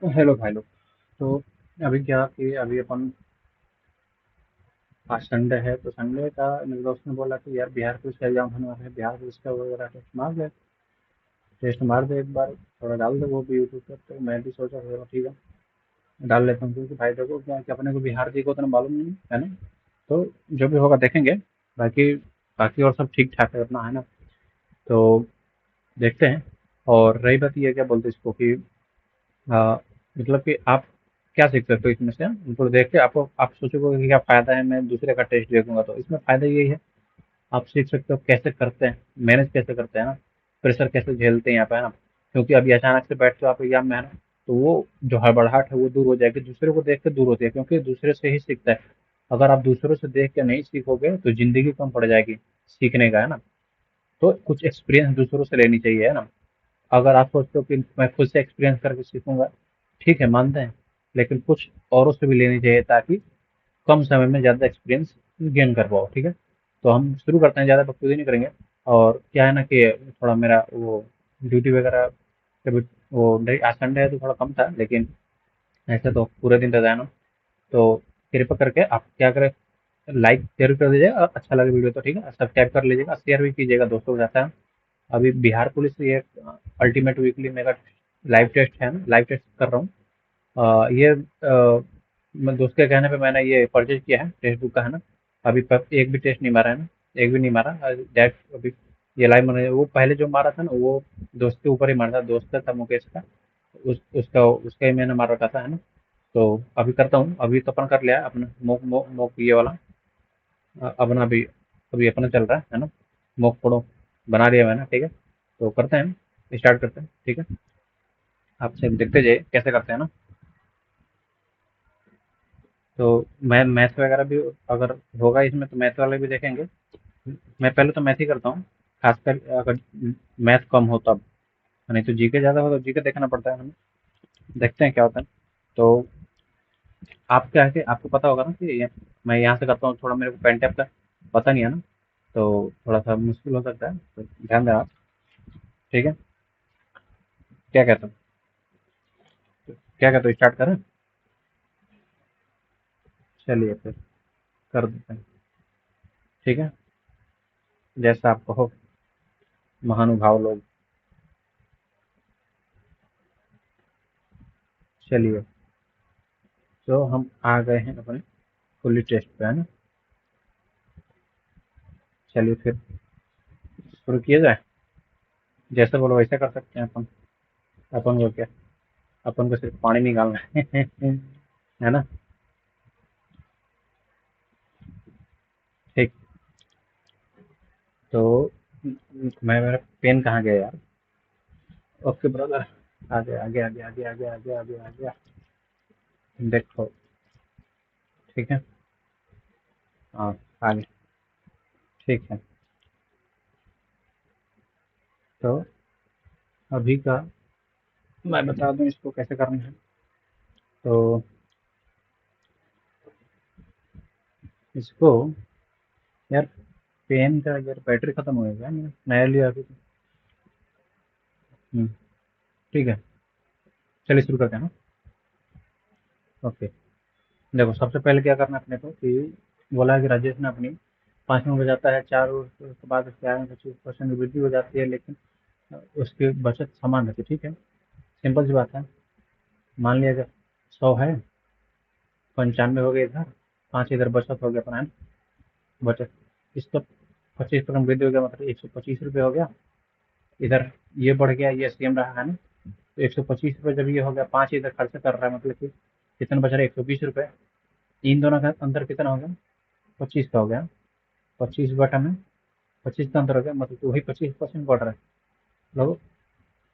Hello भाई लोग। तो अभी क्या कि अभी अपन आज संडे है तो संडे का मेरे दोस्त ने बोला कि यार बिहार पुलिस का एग्जाम होने वाला है, बिहार पुलिस का वगैरह टेस्ट मार दे एक बार, थोड़ा डाल दे वो भी यूट्यूब पर। तो मैं भी सोचा चलो ठीक है डाल लेता हूँ, क्योंकि भाई देखो क्या है कि अपने को बिहार जी को उतना मालूम नहीं है ना। तो जो भी होगा देखेंगे। बाकी बाकी और सब ठीक ठाक है अपना, है ना। तो देखते हैं। और रही बात ये क्या बोलते हैं इसको कि मतलब कि आप क्या सीख सकते हो इसमें से, उनको देख के आपको आप सोचोगे कि क्या फ़ायदा है, मैं दूसरे का टेस्ट देखूंगा। तो इसमें फ़ायदा यही है, आप सीख सकते हो कैसे करते हैं, मैनेज कैसे करते हैं ना, प्रेशर कैसे झेलते हैं यहाँ पे, है ना। क्योंकि अभी अचानक से बैठते हो आप एग्जाम में, है ना। तो वो जो हड़बड़ाहट है वो दूर हो जाएगी, दूसरे को देख के दूर होती है, क्योंकि दूसरे से ही सीखता है। अगर आप दूसरों से देख के नहीं सीखोगे तो ज़िंदगी कम पड़ जाएगी सीखने का, है ना। तो कुछ एक्सपीरियंस दूसरों से लेनी चाहिए, है ना। अगर आप सोचते हो कि मैं खुद से एक्सपीरियंस करके सीखूंगा, ठीक है मानते हैं, लेकिन कुछ औरों से भी लेनी चाहिए ताकि कम समय में ज़्यादा एक्सपीरियंस गेन कर पाओ, ठीक है। तो हम शुरू करते हैं, ज़्यादा बकचोदी नहीं करेंगे। और क्या है ना कि थोड़ा मेरा वो ड्यूटी वगैरह कभी वो नहीं, आज संडे है तो थोड़ा कम था, लेकिन ऐसे तो पूरे दिन रहता है ना। तो कृपया करके आप क्या करें, लाइक जरूर कर दीजिएगा, अच्छा लगे वीडियो तो ठीक है, सब्सक्राइब कर लीजिएगा, शेयर भी कीजिएगा दोस्तों के साथ, है। अभी बिहार पुलिस ये अल्टीमेट वीकली मेरा लाइव टेस्ट है ना, लाइव टेस्ट कर रहा हूँ। ये मैं दोस्त के कहने पे मैंने ये परचेज किया है टेक्स्ट बुक का, है ना। अभी तक एक भी टेस्ट नहीं मारा है ना, एक भी नहीं मारा डायरेक्ट अभी। ये लाइव मैंने वो पहले जो मारा था ना, वो दोस्त के ऊपर ही मारा था, दोस्त का था मुकेश का। उसका उसका ही मैंने मार रखा था, है ना। तो अभी करता हूँ, अभी तो अपन कर लिया है अपना मोक मोक मोक ये वाला। अपना अभी अभी अपना चल रहा है ना। मोक पड़ो बना लिया मैंने, ठीक है। तो करते हैं, स्टार्ट करते हैं, ठीक है। आपसे देखते जाइए कैसे करते हैं ना। तो मैं मैथ वगैरह भी अगर होगा इसमें तो मैथ वाले भी देखेंगे। मैं पहले तो मैथ ही करता हूँ, खासकर अगर मैथ कम हो तब। नहीं तो जीके ज़्यादा हो तो जीके देखना पड़ता है हमें। देखते हैं क्या होता है। तो आप क्या है कि आपको पता होगा ना कि मैं यहाँ से करता हूँ, थोड़ा मेरे को पेन टैप का पता नहीं है ना। तो थोड़ा सा मुश्किल हो सकता है, तो ध्यान देना आप, ठीक है। क्या कहते हो, क्या कहते हो, स्टार्ट करें। चलिए फिर कर देते हैं, ठीक है। जैसा आप कहो महानुभाव लोग। चलिए, तो हम आ गए हैं अपने फुल्ली टेस्ट पे, है ना। चलिए फिर शुरू किया जाए। जैसे बोलो वैसे कर सकते हैं अपन। अपन को क्या, अपन को सिर्फ पानी निकालना है है ना। ठीक। तो मैं मेरा पेन कहाँ गया यार। ओके ब्रदर, आगे आगे आगे आगे आगे आगे आगे आगे। देखो, ठीक है। हाँ, आगे, ठीक है। तो अभी का मैं बता दूं इसको कैसे करना है। तो इसको, यार पेन का यार बैटरी खत्म हो गया, मैंने नया लिया अभी तो। ठीक है, चलिए शुरू करते हैं ना। ओके। देखो सबसे पहले क्या करना है अपने को कि बोला है कि राजेश ने अपनी 5 में बजाता है 4, और उसके बाद उसके आगे 25% की वृद्धि हो जाती है, लेकिन उसकी बचत समान रहती है, ठीक है। सिंपल सी बात है। मान लिया अगर 100 है, 95 हो गए इधर, 5 इधर बचत हो गया अपना, है ना? बचत इसका 25% वृद्धि हो गया, मतलब 125 रुपये हो गया। इधर ये बढ़ गया, ये सेम रहा, है ना। तो 125 रुपये जब ये हो गया, 5 इधर खर्च कर रहा है, मतलब कि कितना बच रहा है, 120 रुपये। इन दोनों का अंतर कितना हो गया, 25 का हो गया। 25 बटा में 25 का अंतर हो गया, मतलब कि वही 25% बढ़ रहा है लगभग।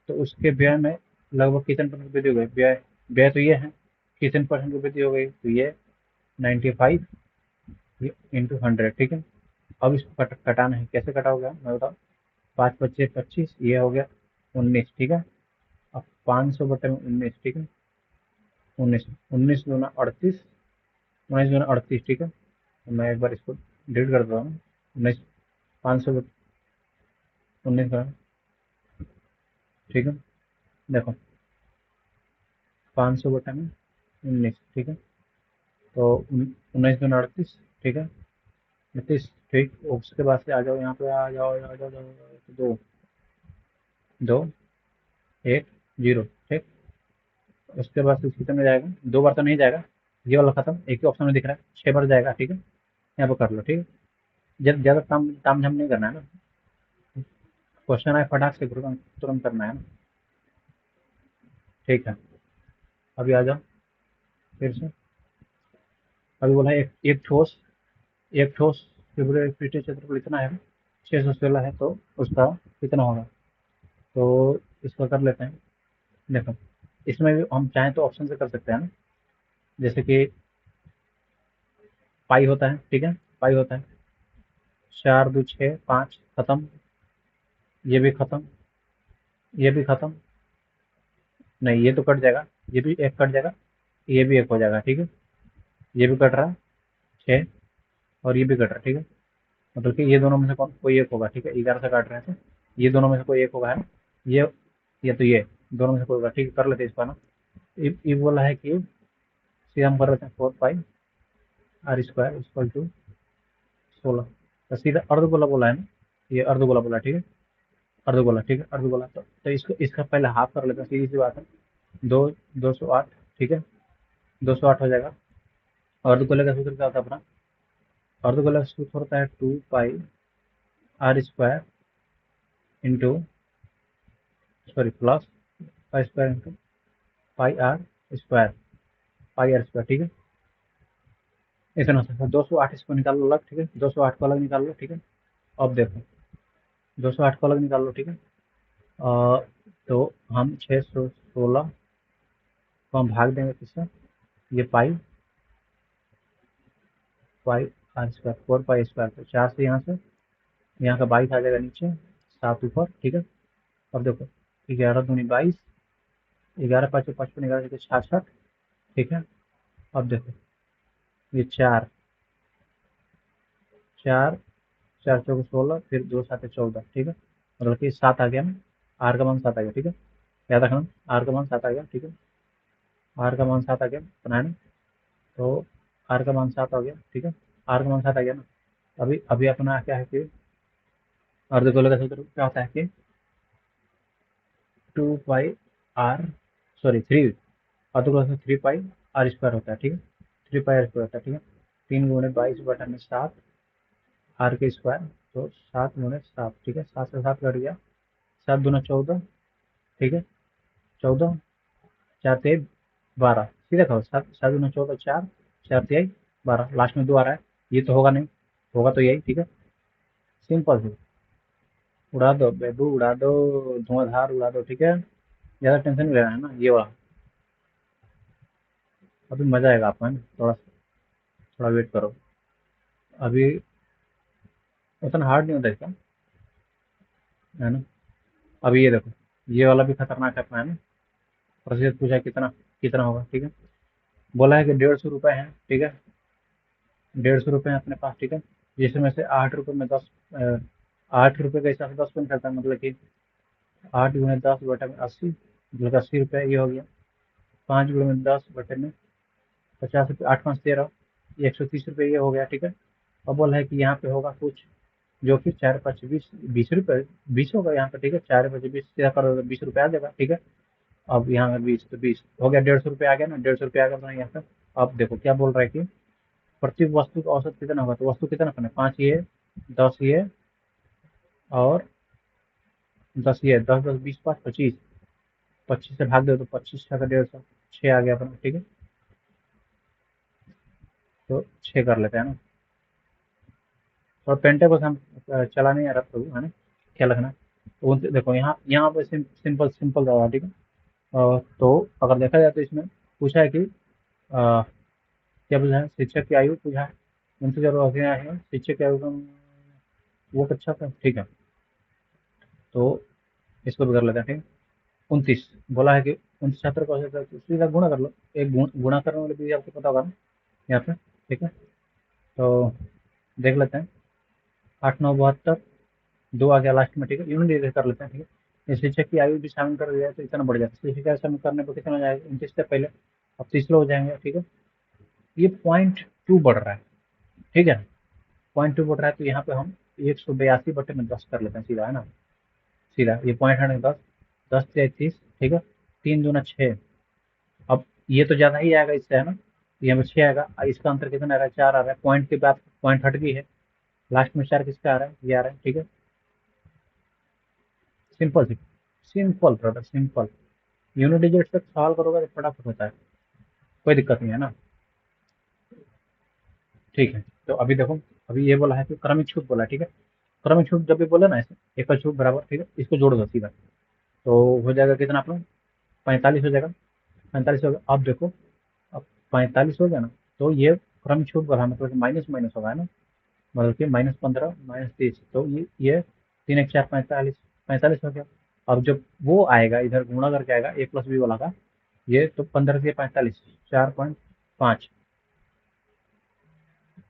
तो उसके व्यय में लगभग कितने परसेंट वृद्धि हो गई, व्यय व्यय तो ये है, कितने परसेंट की वृद्धि हो गई, तो ये 95 इंटू 100, ठीक है। अब इसको कटाना है, कैसे कटाओगे मैं बताओ। 5 25 25, ये हो गया 19, ठीक है। अब 500 बटे में 19, ठीक है। 19, 19 दूना 38, 19 दूना 38, ठीक है। तो मैं एक बार इसको डिलीट कर देता हूँ। 19, 500, 19 का, ठीक है। देखो 500/19, ठीक है। तो 19×2 = 38, ठीक है। 38, ठीक। उसके बाद से आ जाओ, यहाँ पे आ जाओ, आ जाओ, तो 2, 2, 1, 0, ठीक। उसके बाद से कितने में जाएगा, 2 बार तो नहीं जाएगा, ये वाला खत्म, एक ही ऑप्शन में दिख रहा है, 6 बार जाएगा, ठीक है। यहाँ पे कर लो, ठीक है। ज़्यादा ताम ताम झाम नहीं करना है ना, क्वेश्चन आए फटाक से तुरंत तुरंत करना है ना, ठीक है। अभी आ जाओ फिर से। अभी बोला एक ठोस त्रिभुज पृष्ठीय क्षेत्रफल इतना है, 616 है, तो उसका कितना होगा। तो इसको कर लेते हैं। देखो, इसमें भी हम चाहें तो ऑप्शन से कर सकते हैं ना, जैसे कि पाई होता है, ठीक है, पाई होता है 4, 2, 6, 5, खत्म। ये भी खत्म, ये भी खत्म, नहीं ये तो कट जाएगा, ये भी एक कट जाएगा, ये भी एक हो जाएगा, ठीक है। ये भी कट रहा है 6, और ये भी कट रहा है, ठीक है। मतलब कि ये दोनों में से कोई एक होगा, ठीक है। 11 से काट रहे हैं तो ये दोनों में से कोई एक होगा, है ना। ये तो ये दोनों में से कोई होगा, ठीक है। कर लेते हैं इसका ना। ये बोला है कि सीधा हम कर लेते हैं 4πr² = 16, तो सीधा अर्धगोला बोला है ना, ये अर्धगोला बोला, ठीक है। अर्धगोला, ठीक है, अर्धगोला। तो इसको इसका पहले हाफ कर लेते हैं, सीधी सी बात है। दो 208, ठीक है, 208 हो जाएगा। अर्धगोले का सूत्र क्या होता है अपना, अर्धगोले का सूत्र होता है 2πr² into, sorry, plus π² into πr², πr², ठीक है। इतना सा 208, इसको निकाल लो अलग, ठीक है। 208 को अलग निकाल लो, ठीक है। अब देखो, 208 को अलग निकाल लो, ठीक है। तो हम 616 को हम भाग देंगे किससे, ये पाई r², 4π², तो 4 से यहाँ का 22 आ जाएगा नीचे, 7 ऊपर, ठीक है। अब देखो, 11×2 = 22, 11×5 = 55, 11×6 = 66, ठीक है। अब देखो, ये 4, 4, 4×4 = 16, फिर 2×7 = 14, ठीक है। मतलब कि 7 आ गया ना, आर का मान 7 आ गया, ठीक है। याद रखना, आर का मान 7 आ गया, ठीक है। आर का मान 7 आ गया, बनाया ना। तो आर का मान 7 आ गया, ठीक है। आर का मान 7 आ गया ना। अभी अभी अपना क्या है कि अर्धगोले का सूत्र क्या होता है कि 2πr, सॉरी 3, अर्धगोले से 3πr² होता है, ठीक है। 3πr² होता है, ठीक है। 3×22/7 आर के स्क्वायर, तो 7×7, ठीक है। 7 से 7 कट गया, 7×2 = 14, ठीक है। 14, 4×3 = 12, सीधा कहो, 7×14 = 4, 4×3 = 12, लास्ट में 2 आ रहा है, ये तो होगा नहीं, होगा तो यही, ठीक है। सिंपल है, उड़ा दो बेबू, उड़ा दो, धुआंधार उड़ा दो, ठीक है। ज़्यादा टेंशन नहीं लेना है ना, ये वाला। अभी मजा आएगा आपको, है ना। थोड़ा वेट करो, अभी उतना हार्ड नहीं होता इसका, है ना। अभी ये देखो, ये वाला भी खतरनाक है अपना, है ना। प्रतिशत पूछा है, कितना कितना होगा, ठीक है। बोला है कि 150 रुपये है, ठीक है। 150 रुपये है अपने पास, ठीक है। जिसमें से 8 रुपये में 10, 8 रुपये के हिसाब से 10 पेन करता है, मतलब कि 8×10/80, मतलब 80 रुपये ये हो गया। 5×10/50 रुपये, 8×5 = 13, ये 130 रुपये ये हो गया, ठीक है। अब बोला है कि यहाँ पे होगा कुछ, जो कि 4×5 = 20, 20 रुपये, 20 होगा यहाँ पे, ठीक है। 4×5 = 20, सीधा कर दो, 20 रुपये आ जाएगा, ठीक है। अब यहाँ पे 20, तो 20 हो गया, 150 रुपये आ गया ना, 150 रुपये आ गया यहाँ पे। अब देखो क्या बोल रहा है कि प्रति वस्तु का औसत कितना होगा, तो वस्तु कितना करना है, 5 ये, 10 ये, और 10 ये, 10, 10, 20, 5, 25, 25 से भाग दो तो 25×6 = 150, 6 आ गया अपना, ठीक है। तो 6 कर लेते हैं ना। और पेंटे को हम चला नहीं आ रहा प्रभु, है ना, क्या लिखना है। तो देखो, यहाँ पे सिंपल सिंपल था, ठीक है। तो अगर देखा जाए तो इसमें पूछा है कि क्या पूछा है, शिक्षक की आयु पूछा है, 29 है शिक्षक की आयु का, वो अच्छा था, ठीक है। तो इसको भी कर लेते हैं, ठीक है। 29 बोला है कि 29 छात्र को औसत है, तो सीधा गुणा कर लो, एक गुणा करने वाले भी आपको पता होगा ना यहाँ पे, ठीक है। तो देख लेते हैं, 8×9 = 72, 2 आ गया लास्ट में, ठीक है। यूनिट डिवाइड कर लेते हैं, ठीक है। ये शिक्षक की आयु भी शामिल कर दिया है तो इतना बढ़ जाता है। शिक्षक शामिल करने पर कितना हो जाएगा 29 से पहले, अब 30 लोग हो जाएंगे, ठीक है। ये 0.2 बढ़ रहा है, ठीक है। 0.2 बढ़ रहा है तो यहाँ पे हम 182/10 कर लेते हैं, सीधा है ना, सीधा ये पॉइंट है 10, 10 से 30, ठीक है। 3 दूना 6। अब ये तो ज़्यादा ही आएगा इससे, है ना, यहाँ पे 6 आएगा, इसका अंतर कितना आ रहा है, 4 आ रहा है, पॉइंट के बाद पॉइंट हट गई है, लास्ट में 4 किसका आ रहा है, ये आ रहा है, ठीक है। Simple simple brother, simple. Unit digit तक सवाल करोगे तो फटाफट होता है, कोई दिक्कत नहीं है ना, ठीक है। तो अभी देखो, अभी ये बोला है कि क्रमिक छूट बोला है, ठीक है। क्रमिक छूट जब भी बोले ना ऐसे, एकल छूट बराबर, ठीक है, इसको जोड़ दो सीधा, तो हो जाएगा कितना आप लोग, 45 हो जाएगा। 45 हो गया, अब देखो, अब 45 हो गया ना, तो ये क्रमिक छूट बोला मतलब माइनस माइनस होगा, है ना, मतलब कि -15 -30, तो ये 3 1 4 45, 45 हो गया। अब जब वो आएगा इधर गुणा करके आएगा ए प्लस बी वाला का, ये तो 15 से 45, 4.5,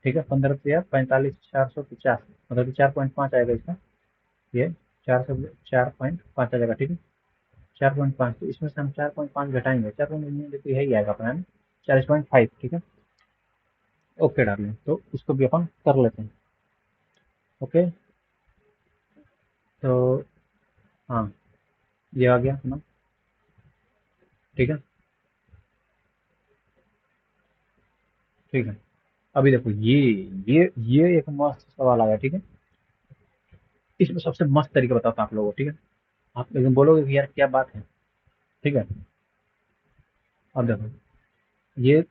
ठीक है। 15 से 45, 450, मतलब कि 4.5 आएगा इसका, ये 4 से 4.5 आ जाएगा, ठीक है। 4.5, तो इसमें से हम 4.5 घटाएंगे, 4.5 देखो यही आएगा अपना, है ना, 40.5, ठीक है। ओके डार्लिंग, तो इसको भी अपन कर लेते हैं। ओके, तो हाँ, ये आ गया अपना, ठीक है, ठीक है। अभी देखो ये एक मस्त सवाल आया, ठीक है। इसमें सबसे मस्त तरीका बताता हूँ आप लोगों को, ठीक है। आप एकदम बोलोगे कि यार क्या बात है, ठीक है। अब देखो, ये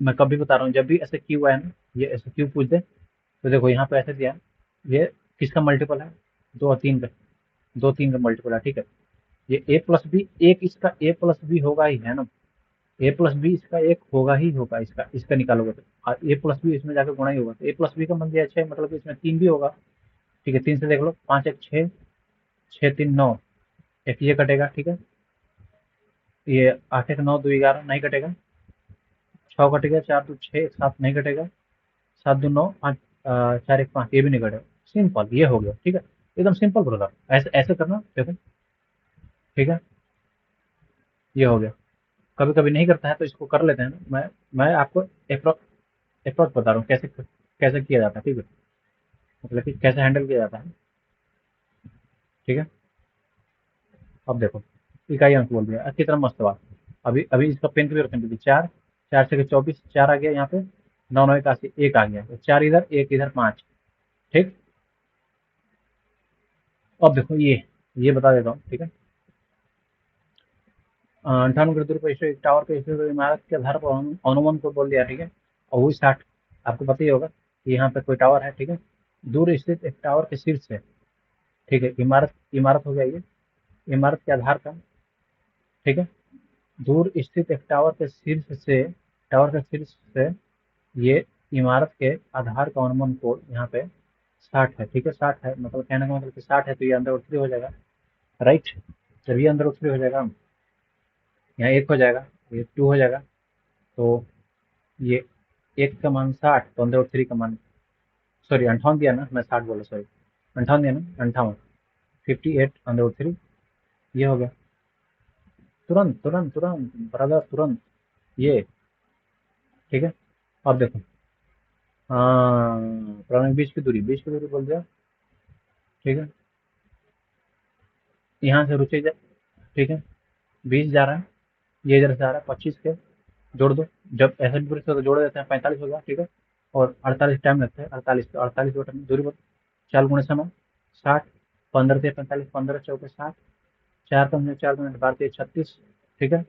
मैं कभी बता रहा हूँ, जब भी ऐसे क्यू आए ना, ये ऐसे क्यू पूछ दे, तो देखो यहाँ पे ऐसे दिया है, ये किसका मल्टीपल है, 2 और 3 का, 2 3 का मल्टीपल है, ठीक है। ये ए प्लस बी, एक इसका ए प्लस बी होगा ही, है ना, ए प्लस बी इसका एक होगा ही होगा, इसका इसका निकालोगे तो, और ए प्लस बी इसमें जाकर गुणा ही होगा, तो ए प्लस बी का मन दिया 6, मतलब कि इसमें 3 भी होगा, ठीक है। 3 से देख लो, 5 1 6, 6 3 9, एक ये कटेगा, ठीक है। ये 8 1 9 2 11 नहीं कटेगा, 6 कटेगा, 4 2 6 7 नहीं कटेगा, 7 2 9 5, 4 1 5, ये भी नहीं कटेगा। सिंपल, ये हो गया, ठीक है। एकदम सिंपल ब्रदर, ऐसे ऐसे करना देखो, ठीक है। ये हो गया, कभी कभी नहीं करता है तो इसको कर लेते हैं ना, मैं आपको अप्रोक्स बता रहा हूँ कैसे कैसे किया जाता है, ठीक है, मतलब कि कैसे हैंडल किया जाता है, ठीक है। अब देखो, इकाई अंक बोल दिया, अच्छी तरह मस्त बात। अभी अभी इसका पेन क्लियर कर दीजिए, 4 4 से 24, 4 आ गया यहाँ पे, 9 9 81, एक आ गया, तो 4 इधर, एक इधर, 5, ठीक। अब देखो, ये बता देता हूँ, ठीक है। 98 गणित पर एक टावर पे स्थित इमारत के आधार पर अनुमान को बोल दिया, ठीक है। और वो 60, आपको पता ही होगा कि यहाँ पे कोई टावर है, ठीक है। दूर स्थित एक टावर के शीर्ष से, ठीक है, इमारत इमारत हो गया ये, इमारत के आधार का, ठीक है। दूर स्थित एक टावर के शीर्ष से ये इमारत के आधार का अनुमान कोण यहाँ पे 60 है, ठीक है। 60 है, मतलब कहने का मतलब कि 60 है, तो ये अंदर उत्तरी हो जाएगा, राइट। जब ये अंदर उत्तरी हो जाएगा, यहाँ 1 हो जाएगा, ये 2 हो जाएगा, तो ये 1 का मान 60, तो अंदर उत्तरी का मान, सॉरी 58 दिया ना, मैं 60 बोला, सॉरी 58 दिया ना, 58, 58 अंदर उत्तरी, ये हो गया, तुरंत तुरंत तुरंत ब्रदर, तुरंत, ये, ठीक है। अब देखो, हाँ, प्रारंभिक बीच की दूरी बोल दिया, ठीक है। यहाँ से रुचि जा, ठीक है, 20 जा रहा है, ये इधर से आ रहा है 25 के, जोड़ दो, जब ऐसे भी पूरे तो जोड़ देते हैं, 45 हो गया, ठीक है। और 48 टाइम लगता है, 48, तो 48 बटा दूरी पर 4 गुणे समय 60, 15 से 45, 15 चौके 60, 4 5 4 मिनट 12 36, ठीक है,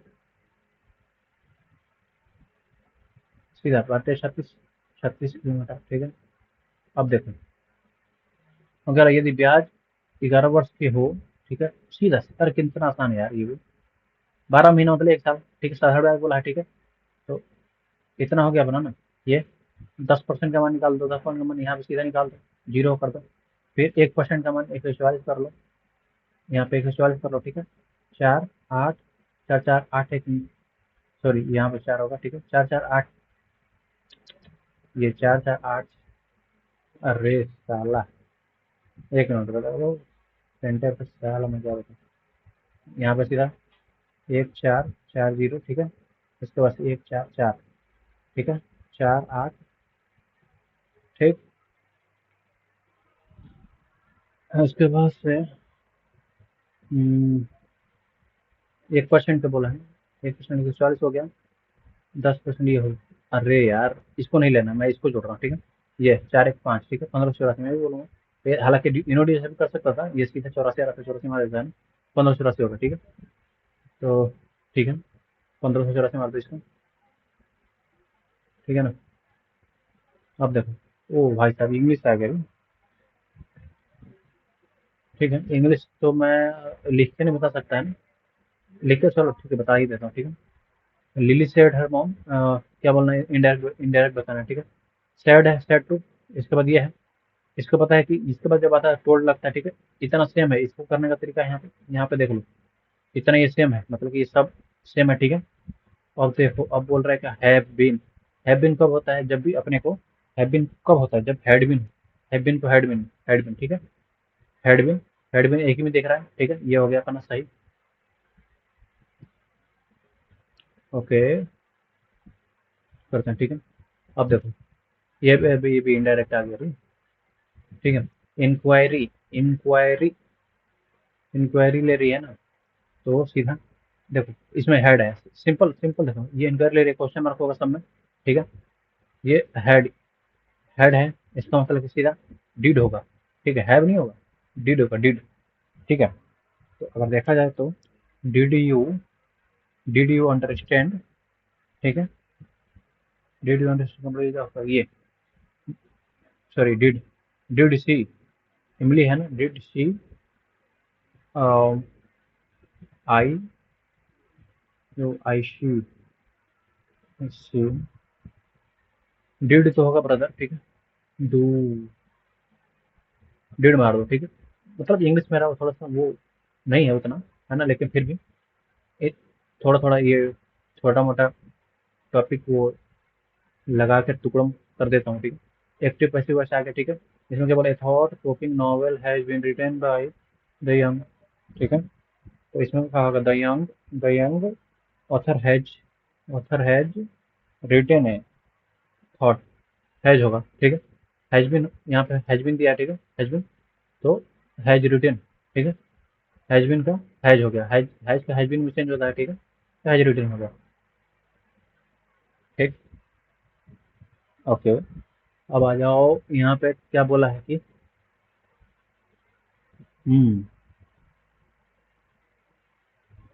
सीधा 12 36, 36 किलोमीटर, ठीक है। अब देखो, अगर यदि ब्याज 11 वर्ष के हो, ठीक है, सीधा अरे कितना आसान है यार ये भी, 12 महीना मतलब 1 साल, ठीक है, साधारण ब्याज बोला है, ठीक है। तो इतना हो गया अपना ना, ये 10% का मान निकाल दो, 10% का मान यहाँ पे सीधा निकाल दो, जीरो कर दो, फिर 1% का मान 144 कर लो, यहाँ पे 144 कर लो, ठीक है। 4 8, 4 4 8 1, सॉरी यहाँ पे 4 होगा, ठीक है, 4 4 8, ये 4 4 8, अरे साला, एक मिनट बताओ, सेंटर पे साला मैं क्या बताऊँ। यहाँ पे सीधा 1440, ठीक है। इसके बाद से 144, ठीक है। 48, ठीक। उसके बाद से 1% बोला है। 1% 140 हो गया। 10% ये हो। अरे यार, इसको नहीं लेना, मैं इसको जोड़ रहा हूँ, ठीक है। ये 4 1 5, ठीक है। 1584 मैं भी बोलूँगा। हालांकि यूनिट भी कर सकता था, ये सीधा 84 आ रहा था, 84 मार देता है ना। 1584 होगा, ठीक है। तो ठीक है, 1584 मार दो इसको, ठीक है ना। अब देखो, ओ भाई साहब, इंग्लिश आ गया। ठीक है, इंग्लिश तो मैं लिख के नहीं बता सकता है ना। लिख के, चलो ठीक है, बता ही देता हूँ, ठीक है। लिली सेड हर मॉम, क्या बोलना है, इनडायरेक्ट इनडायरेक्ट बताना है, ठीक है। सैड है, सैड टू। इसके बाद ये है। इसको पता है कि इसके बाद जब आता है टोल्ड लगता है, ठीक है। इतना सेम है, इसको करने का तरीका है यहाँ पे देख लो। इतना ये सेम है, मतलब कि ये सब सेम है, ठीक है। अब देखो, अब बोल रहा है क्या, हैव बीन। हैव बीन कब होता है, जब भी अपने को, हैव बीन कब होता है, जब हैड बीन। हैव बीन को हैड बीन, ठीक है। हैड बीन, हैड बीन एक ही में दिख रहा है, ठीक है। ये हो गया अपना सही। ओके, करते हैं, ठीक है। अब देखो, ये भी इनडायरेक्ट आ गया भाई, ठीक है। इंक्वायरी, इंक्वायरी, इंक्वायरी ले रही है ना, तो सीधा देखो, इसमें हेड है। सिंपल सिंपल देखो, ये इंक्वायरी ले रही है, क्वेश्चन मार्क होगा सब में, ठीक है। ये हेड, हेड है। इसका मतलब कि सीधा डिड होगा, ठीक है। हैव नहीं होगा, डिड होगा, डिड, ठीक है। तो अगर देखा जाए तो did you, did you understand, ठीक है। डिड यू अंडरस्टैंड, ये, सॉरी, डिड सी, इमली है ना, डिड सी आई, जो आई सी, डिड तो होगा ब्रदर, ठीक है। डू, डिड मार दो, ठीक है। मतलब इंग्लिश मेरा वो थोड़ा सा वो नहीं है उतना, है ना, लेकिन फिर भी एक थोड़ा थोड़ा ये छोटा मोटा टॉपिक वो लगा कर टुकड़ों कर देता हूँ, ठीक है। एक्टिव पैसिव वॉइस आ गया, ठीक है। इसमें क्या बोला, thought provoking novel has been written by the young, ठीक है। तो इसमें कहा होगा the young author has, author has written है, थॉट, हैज होगा, ठीक है। हैज बीन, यहाँ पे हैज बीन दिया, ठीक है। हैज बीन, तो हैज रिटन, ठीक है। हैज बीन का हैज हो गया, हैज, हैज का हैज बीन में चेंज होता है, ठीक है। तो हैज रिटन हो गया, ठीक। ओके। अब आ जाओ, यहाँ पे क्या बोला है कि हम्म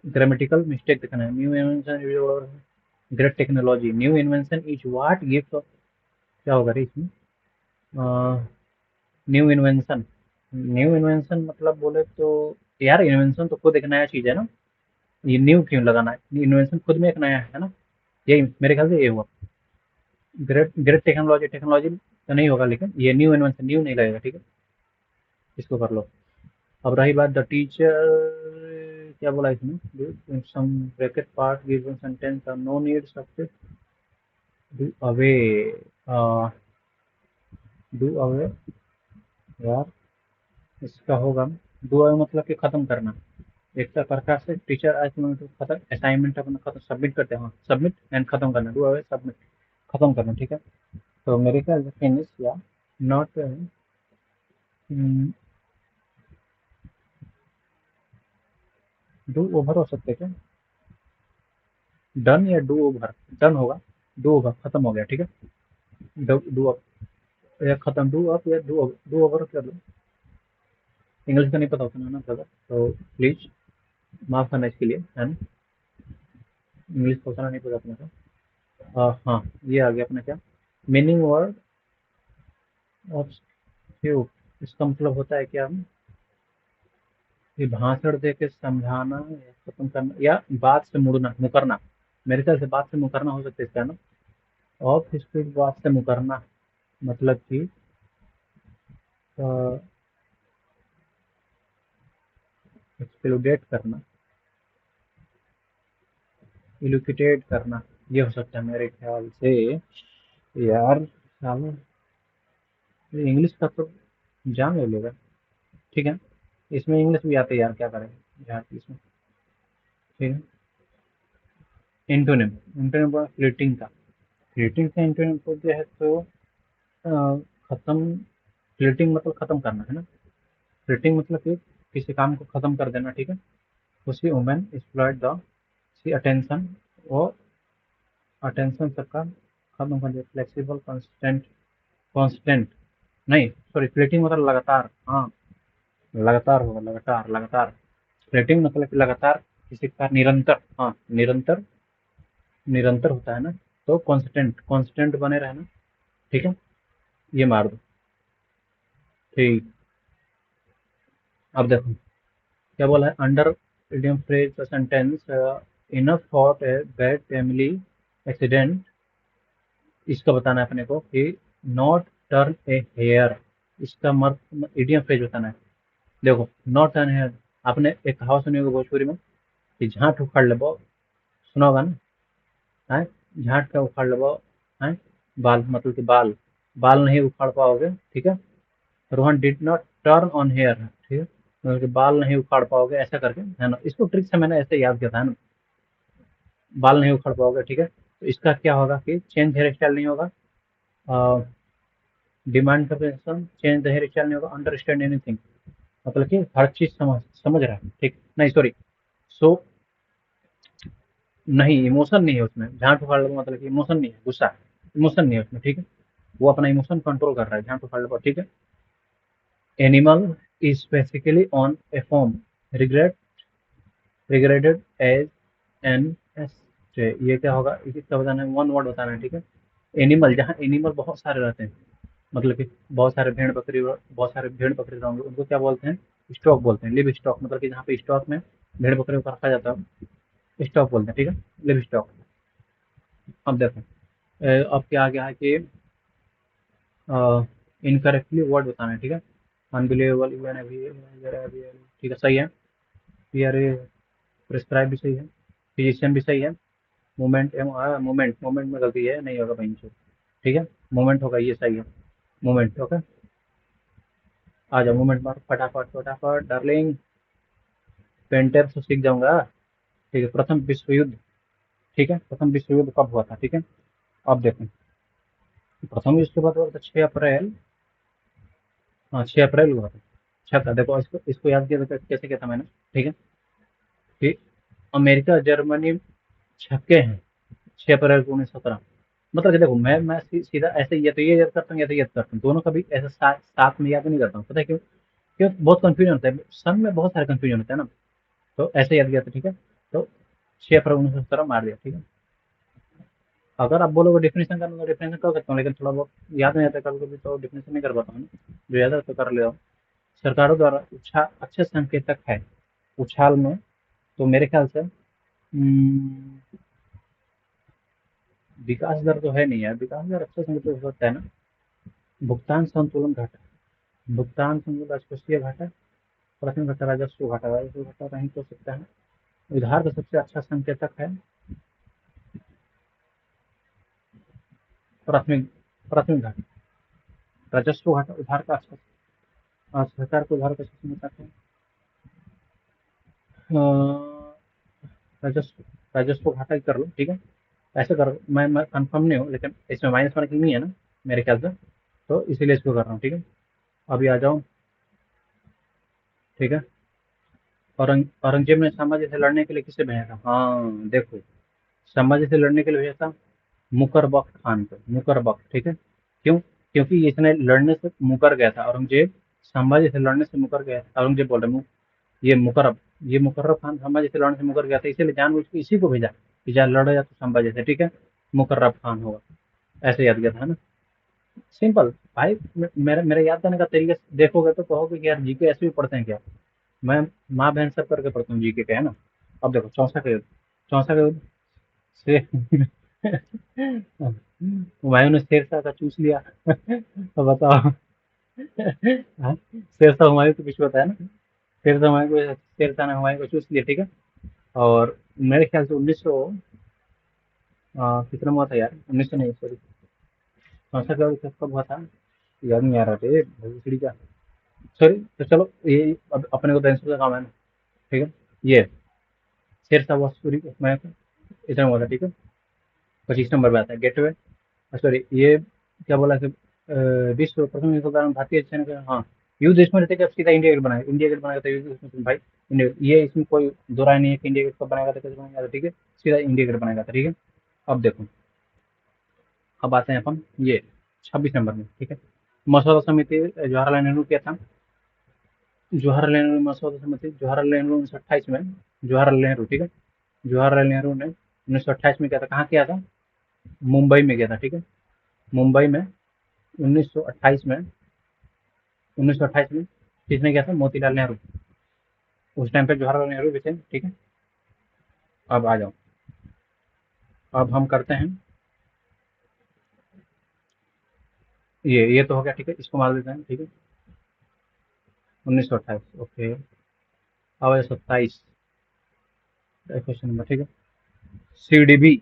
ग्रामेटिकल मिस्टेक दिखाना है। New invention, great technology, new invention is what gives, क्या होगा रे इसमें, न्यू इन्वेंशन, न्यू इन्वेंशन मतलब बोले तो, यार इन्वेंशन तो खुद एक नया चीज है ना, ये न्यू क्यों लगाना है, इन्वेंशन खुद में एक नया है ना। यही मेरे ख्याल से ये हुआ। ग्रेट ग्रेट टेक्नोलॉजी, टेक्नोलॉजी तो नहीं होगा, लेकिन ये न्यू इन्वेंशन, न्यू नहीं लगेगा, ठीक है। इसको कर लो। अब रही बात द टीचर, क्या बोला इसमें, some bracket part given sentence no need subject, do away, do away, यार इसका होगा, डू अवे मतलब कि खत्म करना। एक प्रकार से टीचर आज तो खत्म, असाइनमेंट अपना खत्म, सबमिट करते हैं, हाँ, सबमिट एंड खत्म करना, डू अवे सबमिट, खत्म करना, ठीक है। तो मेरे ख्याल से फिनिश या नॉट, डू ओवर हो सकते हैं क्या, डन या डू ओवर, डन होगा, डू ओवर खत्म हो गया, ठीक है। डू अप या खत्म, डू अप या डू ओवर कर लो। इंग्लिश का नहीं पता होता ना ब्रदर, तो प्लीज माफ करना इसके लिए, है ना। इंग्लिश को उतना नहीं पता अपने को। हाँ, ये आ गया अपना क्या, मीनिंग वर्ड ऑफ फ्यू। इसका मतलब होता है क्या, ये भाषण दे के समझाना या खत्म करना, या बात से मुड़ना, मुकरना। मेरे ख्याल से बात से मुकरना हो सकता है इसका ना। ऑफ स्पीड, बात से मुकरना, मतलब कि एक्सक्लूडेट करना, इलुकिटेट करना, ये हो सकता है मेरे ख्याल से। यार सालों, इंग्लिश का तो जान ले लेगा, ठीक है। इसमें इंग्लिश भी आती है यार, क्या करें यार इसमें। ठीक है। एंटोनिम, एंटोनिम फ्लीटिंग का, फ्लीटिंग से एंटोनिम को जो है तो खत्म, फ्लीटिंग मतलब खत्म करना है ना, फ्लीटिंग मतलब कि किसी काम को खत्म कर देना, ठीक है। उसी women exploit the, see attention, वो अटेंशन सबका खत्म कर दिया, फ्लेक्सिबल कांस्टेंट, कांस्टेंट नहीं सॉरी, फ्लीटिंग मतलब लगातार, हाँ लगातार होगा, लगातार लगातार, फ्लीटिंग मतलब कि लगातार किसी का निरंतर, हाँ निरंतर, निरंतर होता है ना, तो कांस्टेंट, कांस्टेंट बने रहना, ठीक है। ये मार दो। ठीक। अब देखो क्या बोला है, under idiom phrase sentence enough for a bad family accident, इसका बताना है अपने को कि नॉट टर्न ए हेयर, इसका मर्द इडियम फ्रेज बताना है। देखो नॉट टर्न हेयर, आपने एक कहावत सुनी होगी भोजपुरी में कि झाट उखाड़ लेबो, सुना होगा ना, है, झाट का उखाड़ लेबो, है, बाल मतलब कि बाल, बाल नहीं उखाड़ पाओगे, ठीक है। Rohan did not turn on hair, ठीक है, मतलब कि बाल नहीं उखाड़ पाओगे ऐसा करके, है ना, इसको ट्रिक से मैंने ऐसे याद किया था, है ना, बाल नहीं उखाड़ पाओगे, ठीक है। तो इसका क्या होगा कि चेंज हेयर स्टाइल नहीं होगा, demand compression change the hair style नहीं होगा, अंडरस्टैंड एनीथिंग मतलब कि हर चीज समझ समझ रहा है, ठीक नहीं सॉरी, सो नहीं इमोशन नहीं है उसमें, झांट उखाड़ लो मतलब कि इमोशन नहीं है, गुस्सा, इमोशन नहीं है उसमें, ठीक है। वो अपना इमोशन कंट्रोल कर रहा है झांट उखाड़ लो, ठीक है। Animal is basically on a form, regret, regretted as an S, ये क्या होगा, इसका बताना है, वन वर्ड बताना है, ठीक है। एनिमल, जहाँ एनिमल बहुत सारे रहते हैं, मतलब कि बहुत सारे भेड़ बकरी, बहुत सारे भेड़ बकरी होंगे, उनको क्या बोलते हैं, स्टॉक बोलते हैं, लिव स्टॉक, मतलब कि जहाँ पे स्टॉक में भेड़ बकरियों को रखा जाता है, स्टॉक बोलते हैं, ठीक है, लिव स्टॉक। अब देखो अब क्या आ गया है कि इनकरेक्टली वर्ड बताना है, ठीक है। अनबिलीवेबल, इवन अभी, ठीक है सही है। पीआर, प्रिस्क्राइब भी सही है, फिजिशियन भी सही है, मूवमेंट, मूवमेंट, मूवमेंट में गलती है, नहीं होगा भाई से, ठीक है, मूवमेंट होगा, ये सही है, मूवमेंट, ओके। आ जाओ मूवमेंट मार फटाफट फटाफट डार्लिंग, पेंटर से सीख जाऊंगा, ठीक है। प्रथम विश्व युद्ध, ठीक है, प्रथम विश्व युद्ध कब हुआ था, ठीक है। अब देखें, प्रथम विश्व युद्ध हुआ था 6 अप्रैल, हाँ 6 अप्रैल हुआ था, अच्छा था, देखो इसको याद किया था कैसे किया था मैंने, ठीक है, कि अमेरिका जर्मनी छक्के हैं 6 अप्रैल 1917, मतलब कि देखो मैं सीधा ऐसे या तो ये याद करता हूँ या तो ये याद करता हूँ, दोनों कभी ऐसे साथ साथ में याद नहीं करता हूँ, पता है क्यों, क्यों बहुत कंफ्यूजन होता है सन में, बहुत सारे कंफ्यूजन होता है ना, तो ऐसे याद किया था, ठीक है। तो 6 अप्रैल 1917 मार दिया, ठीक है। अगर आप बोलोगे डिफिनेशन करना तो डिफिनेशन कर सकता हूँ, लेकिन थोड़ा बहुत याद नहीं आता कभी कभी, तो डिफिनेशन नहीं कर पाता हूँ ना, जो याद है तो कर ले रहा हूँ। सरकारों द्वारा उछाल अच्छे संकेतक है, उछाल में, तो मेरे ख्याल से विकास दर तो है नहीं यार, विकास दर अच्छे संकेतक हो सकता है ना, भुगतान संतुलन घटा, भुगतान संतुलन राजकोषीय घाटा, प्रथम घटा राजस्व घाटा, राजस्व घाटा कहीं तो सकता है, उधार का सबसे अच्छा संकेतक है प्राथमिक, प्राथमिक घाटा, राजस्व घाटा उधार का अच्छा, सरकार को उधार का अच्छा संकेतक है, राजस्व, राजस्व घाटा ही कर लो, ठीक है, ऐसे करो, मैं कंफर्म नहीं हूँ, लेकिन इसमें माइनस मार्किंग नहीं है ना मेरे ख्याल से, तो इसीलिए इसको कर रहा हूँ, ठीक है। अभी आ जाओ, ठीक है। औरंगजेब ने संभाजी से लड़ने के लिए किसे भेजा था, हाँ देखो, संभाजी से लड़ने के लिए भेजा था मुकरबख्त खान को, मुकरबख्त, ठीक है। क्यों, क्योंकि इसने लड़ने से मुकर गया था, औरंगजेब संभाजी से लड़ने से मुकर गया था, औरंगजेब बोल रहे ये मुकरब, ये मुकर्रब खान संभाजी से लड़ने से मुकर गया था, इसीलिए जानबूझ के इसी को भेजा कि जा लड़े जा तो संभाजी से, ठीक है, मुकर्रब खान होगा, ऐसे याद किया था, है ना, सिंपल भाई। मेरा मेरा याद करने का तरीका देखोगे तो कहोगे कि यार जीके ऐसे भी पढ़ते हैं क्या, मैं माँ बहन सब करके पढ़ता हूँ जीके का, है ना। अब देखो चौसा का युद्ध, चौसा का युद्ध से हुमायूं ने शेरशाह का चूस लिया तो बताओ हाँ, शेरशाह हुमायूं के पीछे होता है ना, शेरशाह हुमायूं को, शेरशाह ने हुमायूं को चूस लिया, ठीक है। और मेरे ख्याल से 1900 कितना में हुआ था यार, 1900 नहीं सॉरी, चौसा का युद्ध कब हुआ था, याद नहीं आ रहा थे भोसड़ी का, सॉरी, तो चलो ये अब अपने को 300 का काम है ना, ठीक है। ये शेर शाह सूरी मैं इतना हुआ था, ठीक है। 25 नंबर पे आता है गेटवे। सॉरी, ये क्या बोला कि विश्व प्रथम युद्ध के दौरान भारतीय सेना का, हाँ, युद्ध इसमें रहते कि अब सीधा इंडिया गेट बनाया, इंडिया गेट बनाया था युद्ध इसमें तो भाई इंडिया, ये इसमें कोई दो राय नहीं है कि इंडिया गेट कब बनाया था, कैसे बनाया था, ठीक है। सीधा इंडिया गेट बनाया था, ठीक है। अब देखो, अब आते हैं अपन ये 26 नंबर में, ठीक है। मसौदा समिति जवाहरलाल नेहरू क्या था, जवाहरलाल नेहरू मसौदा समिति, जवाहरलाल नेहरू 1928 में, जवाहरलाल नेहरू, ठीक है। जवाहरलाल नेहरू ने 1928 में किया था, कहाँ किया था, मुंबई में किया था, ठीक है। मुंबई में 1928 में, 1928 में किसने किया था, मोतीलाल नेहरू। उस टाइम पे जवाहरलाल नेहरू भी थे, ठीक है। अब आ जाओ, अब हम करते हैं ये तो हो गया, ठीक है, इसको मार देते हैं, ठीक है। 1928, ओके। अब है 27 क्वेश्चन नंबर, ठीक है। सीडीबी,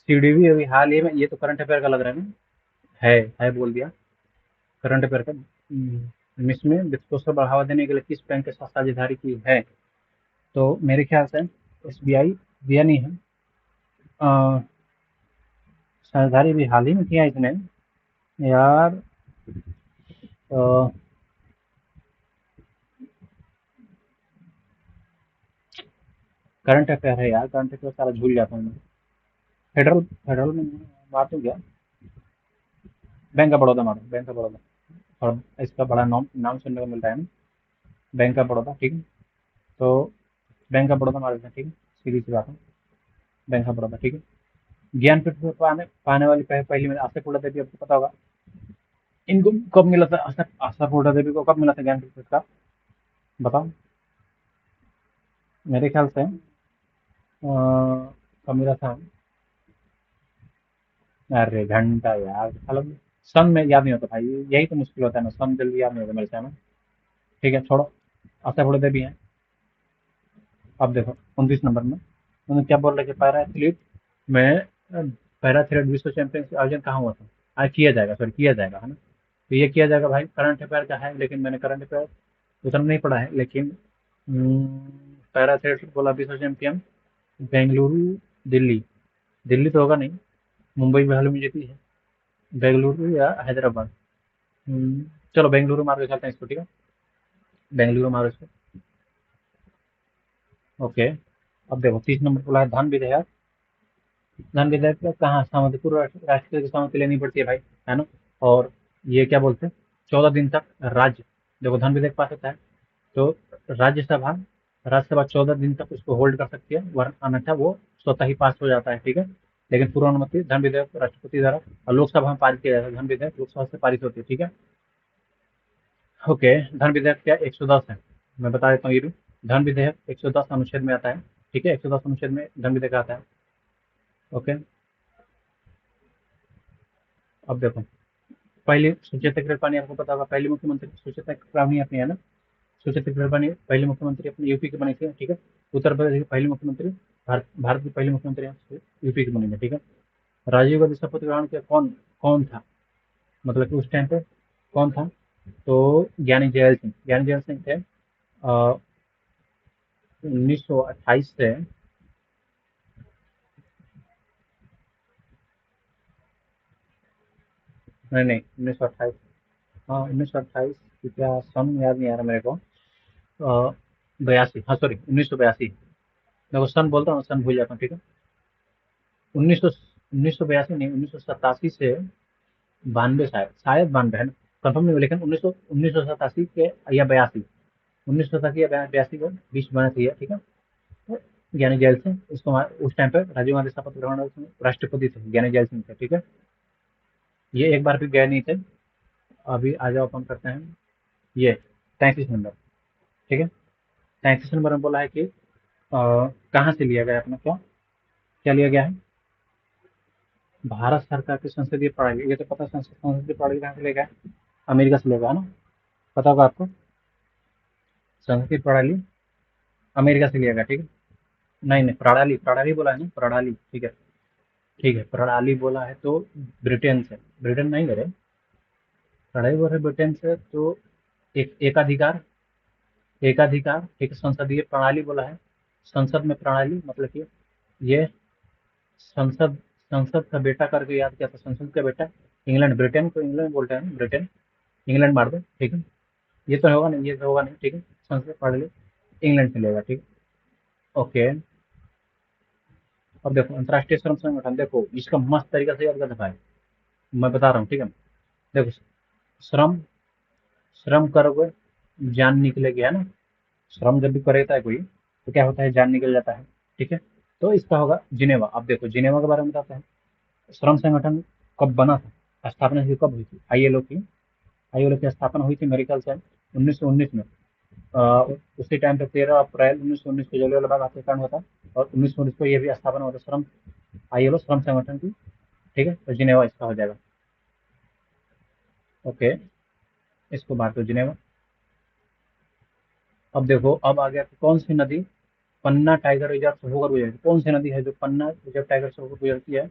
सीडीबी अभी हाल ही में, ये तो करंट अफेयर का लग रहा है ना, है बोल दिया, करंट अफेयर का। इसमें वित्त को से बढ़ावा देने के लिए किस बैंक के साथ साझेदारी की है, तो मेरे ख्याल से एसबीआई दिया नहीं है, साझेदारी भी हाल ही में किया इसने यार। करंट अफेयर है यार, करंट अफेयर सारा भूल जाता हूँ मैं। फेडरल, फेडरल में बात हो गया, बैंक ऑफ बड़ौदा मारो, बैंक ऑफ बड़ौदा। और इसका बड़ा नाम नाम सुनने को मिल रहा है ना, बैंक ऑफ बड़ौदा, ठीक है। तो बैंक ऑफ बड़ौदा मार देते हैं, ठीक है, सीधी सी बात है, बैंक ऑफ बड़ौदा, ठीक है। ज्ञानपीठ में पाने पाने वाली पहली में आशा पूर्णा देवी, आपको पता होगा इनको कब मिला था, आशा आशा पूर्णा देवी को कब मिला था ज्ञानपीठ पुरस्कार, बताओ। मेरे ख्याल से कब मिला था, अरे घंटा यार, मतलब सन में याद नहीं होता भाई, यही तो मुश्किल होता है ना, सन जल्दी याद नहीं होता मेरे से, है ना। ठीक है, छोड़ो, आशा पूर्णा देवी है। अब देखो 29 नंबर में उन्होंने क्या बोल रहे कि पैरा एथलीट में, पैरा एथलीट विश्व चैंपियनशिप आयोजन कहाँ हुआ था, आज किया जाएगा, सॉरी किया जाएगा, है ना। तो ये किया जाएगा भाई, करंट अफेयर का है, लेकिन मैंने करंट अफेयर उतना नहीं पढ़ा है, लेकिन पैरा एथलीट बोला विश्व चैंपियन, बेंगलुरु, दिल्ली, दिल्ली तो होगा नहीं, मुंबई में हाल में जीती है, बेंगलुरु या हैदराबाद। चलो बेंगलुरु मार के चलते हैं इसको, ठीक है, बेंगलुरु मारो इसको, ओके। अब देखो 30 नंबर बोला है धन विधेयक, धन विधेयक का कहाँ, सामंतपुर राष्ट्रीय की सहमति लेनी पड़ती है भाई, है ना। और ये क्या बोलते हैं, 14 दिन तक राज्य, देखो धन विधेयक पास होता है तो राज्यसभा, राज्यसभा 14 दिन तक उसको होल्ड कर सकती है, वरना अन्यथा वो स्वतः ही पास हो जाता है, ठीक है। लेकिन पूर्व अनुमति धन विधेयक राष्ट्रपति द्वारा और लोकसभा में पारित किया जाता है, धन विधेयक लोकसभा से पारित होती है, ठीक है। ओके, धन विधेयक क्या 110 है, मैं बता देता हूँ ये भी, धन विधेयक 110 अनुच्छेद में आता है, ठीक है, 110 अनुच्छेद में धन विधेयक आता है, ओके। अब देखो, पहले सुचेता कृपलानी, आपको पता होगा पहली मुख्यमंत्री सुचेता कृपलानी अपनी, है ना। सुचेता कृपलानी पहली मुख्यमंत्री अपनी यूपी की बनी थी, ठीक है। उत्तर प्रदेश की पहली मुख्यमंत्री, भारत की पहली मुख्यमंत्री यूपी की बनी थी, ठीक है। राजीव गांधी शपथ ग्रहण किया, कौन कौन था, मतलब कि उस टाइम पे कौन था, तो ज्ञानी जैल सिंह, ज्ञानी जैल सिंह थे। 1928 से, नहीं नहीं 1928, हाँ 1928, क्या सन याद नहीं आ रहा मेरे को, 82, हाँ सॉरी 1982, मैं वो सन बोलता हूँ, सन भूल जाता हूँ, ठीक है। 1982 नहीं, 1987 से 92, शायद 92 है ना, कंफर्म नहीं हुआ, लेकिन 1987 के या 82, 1987 या 82 के बीच बना थी, ठीक है। तो ज्ञानी जैल सिंह, उसको उस टाइम पे राजीव गांधी शपथ ग्रहण में राष्ट्रपति थे, ज्ञानी जैल सिंह थे, ठीक है। ये एक बार भी गए नहीं थे। अभी आ जाओ, अपन करते हैं ये 33 नंबर, ठीक है। 33 नंबर में बोला है कि कहाँ से लिया गया अपना, क्या क्या लिया गया है, भारत सरकार की संसदीय प्रणाली, ये तो पता है, संसदीय प्रणाली कहाँ से लेगा है, अमेरिका से लेगा, है ना, पता होगा आपको, संसदीय प्रणाली अमेरिका से लिया गया, ठीक है। नहीं नहीं, प्रणाली, प्रणाली बोला है ना, प्रणाली, ठीक है, ठीक है, प्रणाली बोला है तो ब्रिटेन से, ब्रिटेन नहीं करे, प्रणाली बोल रहे ब्रिटेन से, तो एकाधिकार, एकाधिकार, ठीक है, संसदीय प्रणाली बोला है। संसद में प्रणाली मतलब कि ये संसद, संसद का बेटा करके याद किया था, संसद का बेटा। इंग्लैंड, ब्रिटेन को इंग्लैंड बोलते हैं ना, ब्रिटेन, इंग्लैंड मार दो, ठीक है। ये तो होगा नहीं, ये तो होगा नहीं, ठीक है। संसद प्रणाली इंग्लैंड से लेगा, ठीक है। ओके। अब देखो अंतर्राष्ट्रीय श्रम संगठन, देखो इसका मस्त तरीका से याद करना भाई, मैं बता रहा हूँ, ठीक है। देखो, श्रम, श्रम करोगे जान निकलेगी, है ना। श्रम जब भी करता है कोई तो क्या होता है, जान निकल जाता है, ठीक है। तो इसका होगा जिनेवा। अब देखो जिनेवा के बारे में बताते हैं। श्रम संगठन कब बना था, स्थापना इसकी कब हुई थी, आईएलओ की, आईएलओ की स्थापना हुई थी मेरे ख्याल से 1919 में। उसी टाइम पे 13 अप्रैल 1919 को जलियांवाला बाग हत्याकांड हुआ था। और 1919 को ये भी स्थापना हुआ था श्रम, आईएलओ श्रम संगठन की, ठीक है। तो जिनेवा इसका हो जाएगा। ओके, इसको बात हो जिनेवा। अब देखो, अब आ गया कि कौन सी नदी पन्ना टाइगर रिजर्व से होकर गुजरती है, कौन सी नदी है जो पन्ना रिजर्व टाइगर से होकर गुजरती है।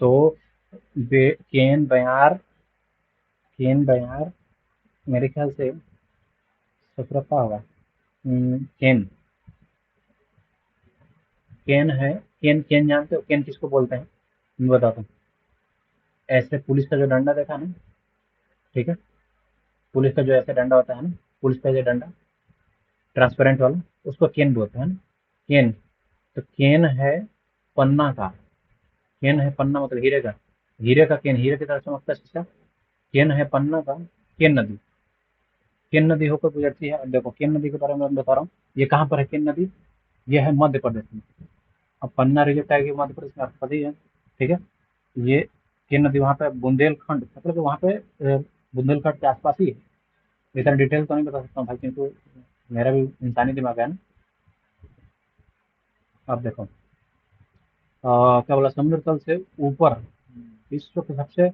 तो केन बयार, केन बयार, मेरे ख्याल से सफरता होगा। केन, केन है, केन, केन जानते हो केन किसको बोलते हैं, मैं बताता हूँ। ऐसे पुलिस का जो डंडा देखा ना, ठीक है, पुलिस का जो ऐसे डंडा होता है ना, पुलिस का जो डंडा ट्रांसपेरेंट वाला, उसको केन बोलते हैं ना, केन। तो केन है पन्ना का, केन है पन्ना मतलब हीरे का, हीरे का केन, हीरे की तरह चमकता है शीशा। केन है पन्ना का, केन नदी, केन नदी होकर गुजरती है। अब देखो केन नदी के बारे में मैं बता रहा हूँ, ये कहाँ पर है केन नदी, ये है मध्य प्रदेश में। अब पन्ना रिजर्व टाइगर मध्य प्रदेश में, आपको पता ही है, ठीक है। ये केन नदी वहाँ पे बुंदेलखंड, मतलब कि वहाँ पे बुंदेलखंड के आसपास ही है। इतना डिटेल तो नहीं बता सकता हूँ भाई, क्योंकि मेरा भी इंसानी दिमाग है ना। अब देखो क्या बोला, समुद्र तल से ऊपर विश्व की सबसे